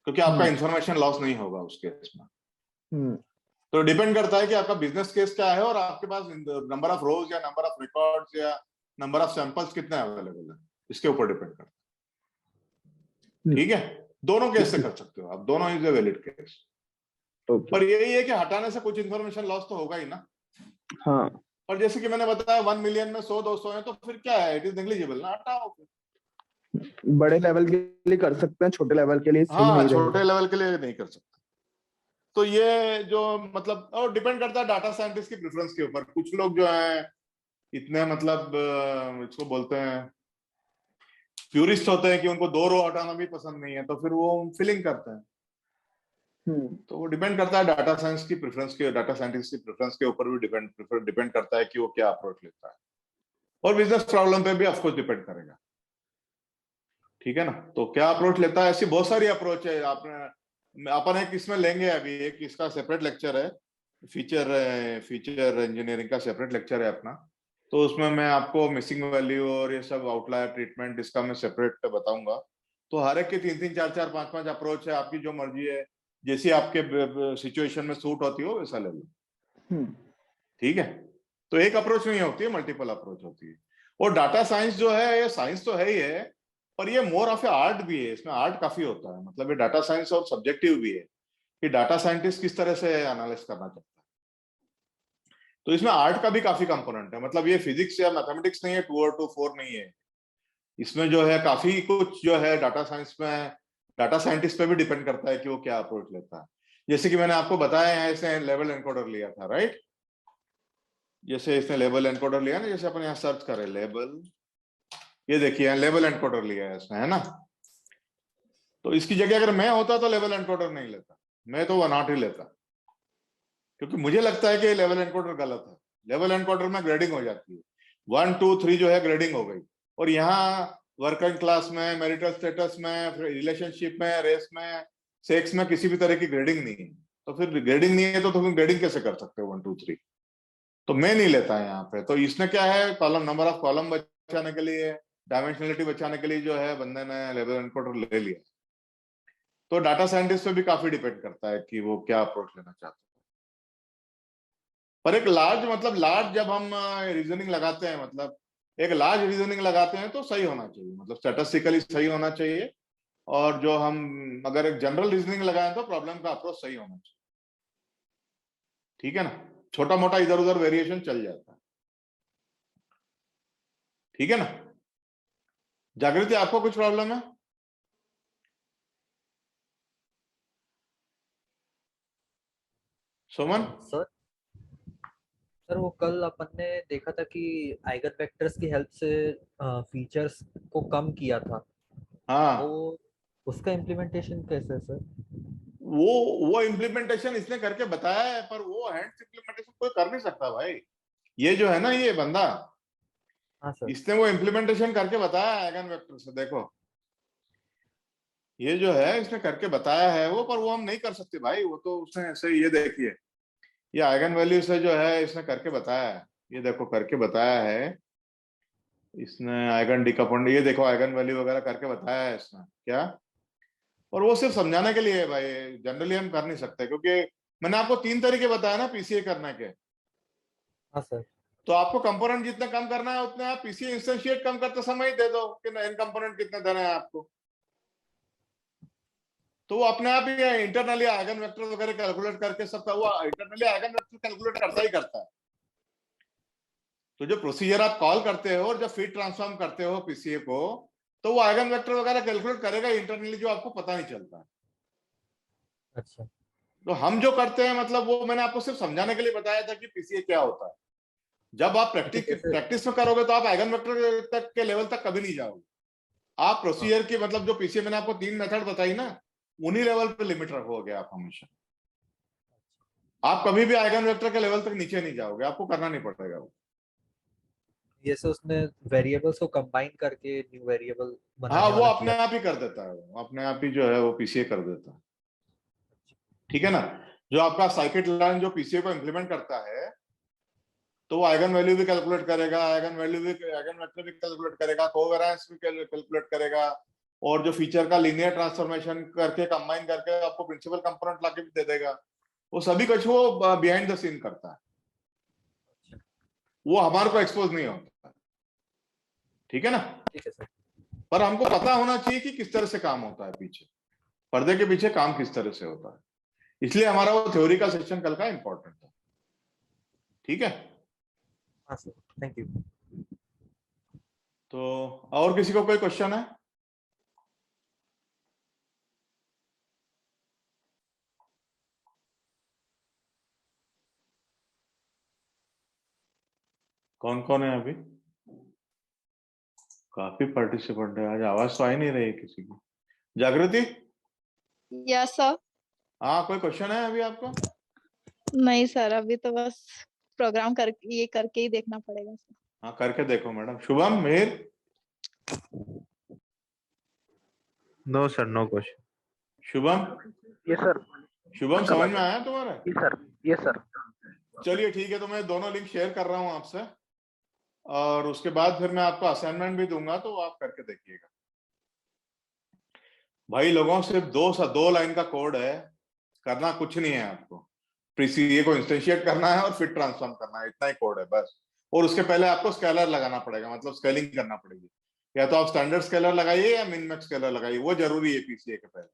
क्योंकि आपका इंफॉर्मेशन लॉस नहीं होगा उस केस में। तो डिपेंड करता है कि आपका बिजनेस केस क्या है और आपके पास नंबर ऑफ रोज या नंबर ऑफ रिकॉर्ड्स या नंबर ऑफ सैंपल्स कितने अवेलेबल है, इसके ऊपर डिपेंड करता है, ठीक है। दोनों केस से कर सकते हो आप, दोनों is a valid case. Okay. पर यही है कि हटाने से कुछ इंफॉर्मेशन लॉस तो होगा ही ना। हाँ। और जैसे कि मैंने बताया 1 मिलियन में 100-200 है, तो फिर क्या है, इट इज नेग्लिजिबल ना, हटाओ फिर। बड़े लेवल के लिए कर सकते हैं, छोटे लेवल के लिए सही हाँ, नहीं छोटे रहेगा। लेवल के लिए नहीं कर सकते। तो ये जो मतलब, और डिपेंड करता है डाटा साइंटिस्ट की प्रेफरेंस के ऊपर। कुछ लोग जो है इतने मतलब इसको बोलते हैं प्यूरिस्ट होते हैं कि उनको 2 रो हटाना भी पसंद नहीं है, तो फिर वो फिलिंग करते हैं। तो वो डिपेंड करता है डाटा साइंस की प्रेफरेंस के, डाटा साइंटिस्ट की प्रेफरेंस के ऊपर भी डिपेंड करता है कि वो क्या अप्रोच लेता है, और बिजनेस प्रॉब्लम पे भी ऑफकोर्स डिपेंड करेगा, ठीक है ना। तो क्या अप्रोच लेता है, ऐसी बहुत सारी अप्रोच है। आपने अपन एक इसमें लेंगे अभी, एक इसका सेपरेट लेक्चर है, फीचर इंजीनियरिंग का सेपरेट लेक्चर है अपना। तो उसमें मैं आपको मिसिंग वैल्यू और ये सब आउटलायर ट्रीटमेंट इसका मैं सेपरेट बताऊंगा। तो हर एक के 3-3, 4-4, 5-5 अप्रोच है, आपकी जो मर्जी है, जैसी आपके सिचुएशन में सूट होती हो वैसा ले लो, ठीक है। तो एक अप्रोच नहीं होती है, मल्टीपल अप्रोच होती है। और डाटा साइंस जो है ये साइंस तो है ही है, पर ये मोर ऑफ ए आर्ट भी है, इसमें आर्ट काफी होता है। मतलब ये डाटा साइंस और सब्जेक्टिव भी है कि डाटा साइंटिस्ट किस तरह से एनालिसिस करना चाहता है। तो इसमें आर्ट का भी काफी कंपोनेंट है, मतलब ये फिजिक्स या मैथमेटिक्स नहीं है, 2 और 2 4 नहीं है। इसमें जो है काफी कुछ जो है डाटा साइंस में, डाटा साइंटिस्ट पे भी डिपेंड करता है कि वो क्या अप्रोच लेता है। जैसे कि मैंने आपको बताया है, इसने लेवल एनकोडर लिया था, राइट। जैसे इसने लेवल एनकोडर लिया ना, जैसे अपन यहाँ सर्च करें लेवल, ये देखिए लेवल एनकोडर लिया है इसने, है ना। तो इसकी जगह अगर मैं होता तो लेवल एनकोडर नहीं लेता, मैं तो 1 ही लेता, क्योंकि मुझे लगता है कि लेवल एनकोडर गलत है। लेवल एनकोडर में ग्रेडिंग हो जाती है, 1 2 3 जो है ग्रेडिंग हो गई, और यहाँ वर्किंग क्लास में, मैरिटल स्टेटस में, रिलेशनशिप में, रेस में, सेक्स में किसी भी तरह की ग्रेडिंग नहीं है। तो फिर ग्रेडिंग नहीं है तो तुम ग्रेडिंग कैसे कर सकते हो 1 2 3। तो मैं नहीं लेता है यहाँ पे। तो इसने क्या है, कॉलम, नंबर ऑफ कॉलम बचाने के लिए, डायमेंशनलिटी बचाने के लिए जो है बंदे ने लेवल एनकोडर ले लिया। तो डाटा साइंटिस्ट पे भी काफी डिपेंड करता है कि वो क्या अप्रोच लेना चाहते हैं। पर एक लार्ज, मतलब लार्ज जब हम रीजनिंग लगाते हैं, मतलब एक लार्ज रीजनिंग लगाते हैं तो सही होना चाहिए, मतलब स्टैटिस्टिकली सही होना चाहिए। और जो हम अगर एक जनरल रीजनिंग लगाएं तो प्रॉब्लम का अप्रोच सही होना चाहिए, ठीक है ना। छोटा मोटा इधर उधर वेरिएशन चल जाता है, ठीक है ना। जागृति, आपको कुछ प्रॉब्लम है? सुमन। सर सर वो कल अपन ने देखा था कि आइगन वेक्टर्स की हेल्प से फीचर्स को कम किया था, हाँ, वो उसका इम्प्लीमेंटेशन कैसे है सर? वो इम्प्लीमेंटेशन इसने करके बताया है, पर वो हैंड्स इम्प्लीमेंटेशन कोई कर नहीं सकता भाई। ये जो है ना, ये बंदा, हाँ सर। इसने वो इम्प्लीमेंटेशन करके बताया आइगन वेक्टर से। देखो ये जो है इसने करके बताया है वो, पर वो हम नहीं कर सकते भाई, वो तो उसने ऐसे, ये देखिए ये आइगन वैल्यू से जो है इसने करके बताया है, ये देखो करके बताया है इसने, आइगन डिकपॉन्ड, ये देखो आइगन वैल्यू वगैरह करके बताया है इसने क्या। और वो सिर्फ समझाने के लिए है भाई, जनरली हम कर नहीं सकते, क्योंकि मैंने आपको 3 तरीके बताया ना पीसीए करने के। हाँ सर। तो आपको कंपोनेंट जितने कम करना है उतने आप पीसीए इंस्टेंशिएट कम करते समय ही दे दो कि इन कंपोनेंट कितने देने हैं आपको, तो वो अपने आप ही इंटरनली आइगन वेक्टर वगैरह कैलकुलेट करके सबका, वो इंटरनली आइगन वेक्टर कैलकुलेट करता ही करता है। तो जो प्रोसीजर आप कॉल करते हो और जब फिट ट्रांसफॉर्म करते हो पीसीए को, तो वो आइगन वेक्टर वगैरह कैलकुलेट करेगा इंटरनली, जो आपको पता नहीं चलता। अच्छा। तो हम जो करते हैं मतलब वो मैंने आपको सिर्फ समझाने के लिए बताया था कि पीसीए क्या होता है। जब आप प्रैक्टिस में करोगे तो आप आइगन वेक्टर तक के लेवल तक कभी नहीं जाओगे। आप प्रोसीजर की मतलब जो पीसीए मैंने आपको 3 मेथड बताई ना, उन्हीं लेवल पे लिमिट रखोगे आप हमेशा। आप कभी भी आइगन वेक्टर के लेवल तक नीचे नहीं जाओगे, आपको करना नहीं पड़ेगा वो। ये से उसने वेरिएबल्स को कंबाइन करके न्यू वेरिएबल हाँ, बनाने वो वाला अपने किया। आप ही कर देता है, वो अपने आप ही जो है वो पीसीए कर देता है। ठीक है ना। जो आपका साइकिट लाइन जो पीसीए को इंप्लीमेंट करता है, तो वो आइगन वैल्यू भी कैलकुलेट करेगा, आइगन वेक्टर भी कैलकुलेट करेगा, कोवेरिएंस भी कैलकुलेट करेगा, और जो फीचर का लीनियर ट्रांसफॉर्मेशन करके कंबाइन करके आपको प्रिंसिपल कंपोनेंट लाके भी दे देगा। वो सभी कुछ वो बिहाइंड द सीन करता है, वो हमारे को एक्सपोज नहीं होता। ठीक है ना। ठीक है सर। पर हमको पता होना चाहिए कि किस तरह से काम होता है पीछे, पर्दे के पीछे काम किस तरह से होता है, इसलिए हमारा वो थ्योरी का सेक्शन कल का इंपॉर्टेंट है। ठीक है। हाँ सर, थैंक यू। तो और किसी को कोई क्वेश्चन है? कौन कौन है अभी? काफी पार्टिसिपेंट है आज, आवाज तो आ ही नहीं रही है किसी की। जागृति, यस सर। हाँ कोई क्वेश्चन है अभी आपको? नहीं सर, अभी तो बस प्रोग्राम कर ये करके ही देखना पड़ेगा सर। हाँ करके देखो madam. Shubham, Mihir? No sir, no question. Shubham, yes sir. Shubham समझ में आया तुम्हारे? Yes sir. Yes sir. चलिए ठीक है, तो मैं दोनों लिंक शेयर कर रहा हूँ आपसे, और उसके बाद फिर मैं आपको असाइनमेंट भी दूंगा, तो आप करके देखिएगा। भाई लोगों, सिर्फ 2 लाइन का कोड है, करना कुछ नहीं है आपको। पीसीए को इंस्टेंशिएट करना है और फिर ट्रांसफॉर्म करना है, इतना ही कोड है बस। और उसके पहले आपको स्केलर लगाना पड़ेगा, मतलब स्केलिंग करना पड़ेगी। या तो आप स्टैंडर्ड स्केलर लगाइए या मिन मैक्स स्केलर लगाइए, वो जरूरी है पीसीए के पहले।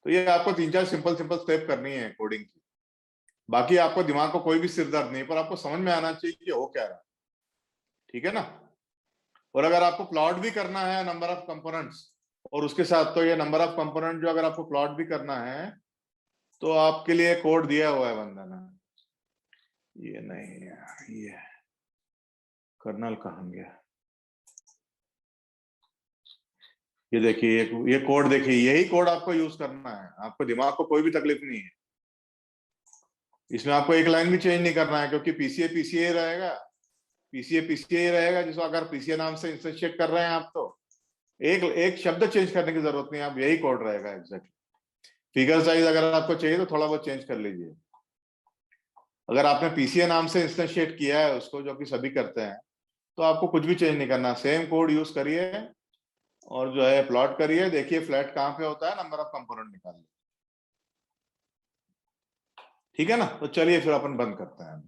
तो ये आपको 3-4 सिंपल स्टेप करनी है कोडिंग की। बाकी आपको दिमाग को कोई भी सिरदर्द नहीं, पर आपको समझ में आना चाहिए कि हो क्या रहा है। ठीक है ना। और अगर आपको प्लॉट भी करना है नंबर ऑफ कंपोनेंट्स और उसके साथ, तो ये नंबर ऑफ कंपोनेंट जो अगर आपको प्लॉट भी करना है, तो आपके लिए कोड दिया हुआ है वंदना। ये नहीं है, ये कर्नल कहाँ गया? ये देखिए, ये कोड देखिए, यही कोड आपको यूज करना है, आपको दिमाग को कोई भी तकलीफ नहीं है। इसमें आपको एक लाइन भी चेंज नहीं करना है, क्योंकि पीसीए पीसीए रहेगा, पीसीए पीसीए रहेगा। जिसको अगर पीसीए नाम से इंस्टेंशिएट कर रहे हैं आप, तो एक एक शब्द चेंज करने की जरूरत नहीं है, आप यही कोड रहेगा एग्जैक्टली। फिगर साइज अगर आपको चाहिए तो थोड़ा बहुत चेंज कर लीजिए। अगर आपने पीसीए नाम से इंस्टेंशिएट किया है उसको, जो कि सभी करते हैं, तो आपको कुछ भी चेंज नहीं करना, सेम कोड यूज करिए और जो है प्लॉट करिए, देखिए फ्लैट कहां पे होता है, नंबर ऑफ कंपोनेंट निकालिए। ठीक है ना। तो चलिए फिर अपन बंद करते हैं।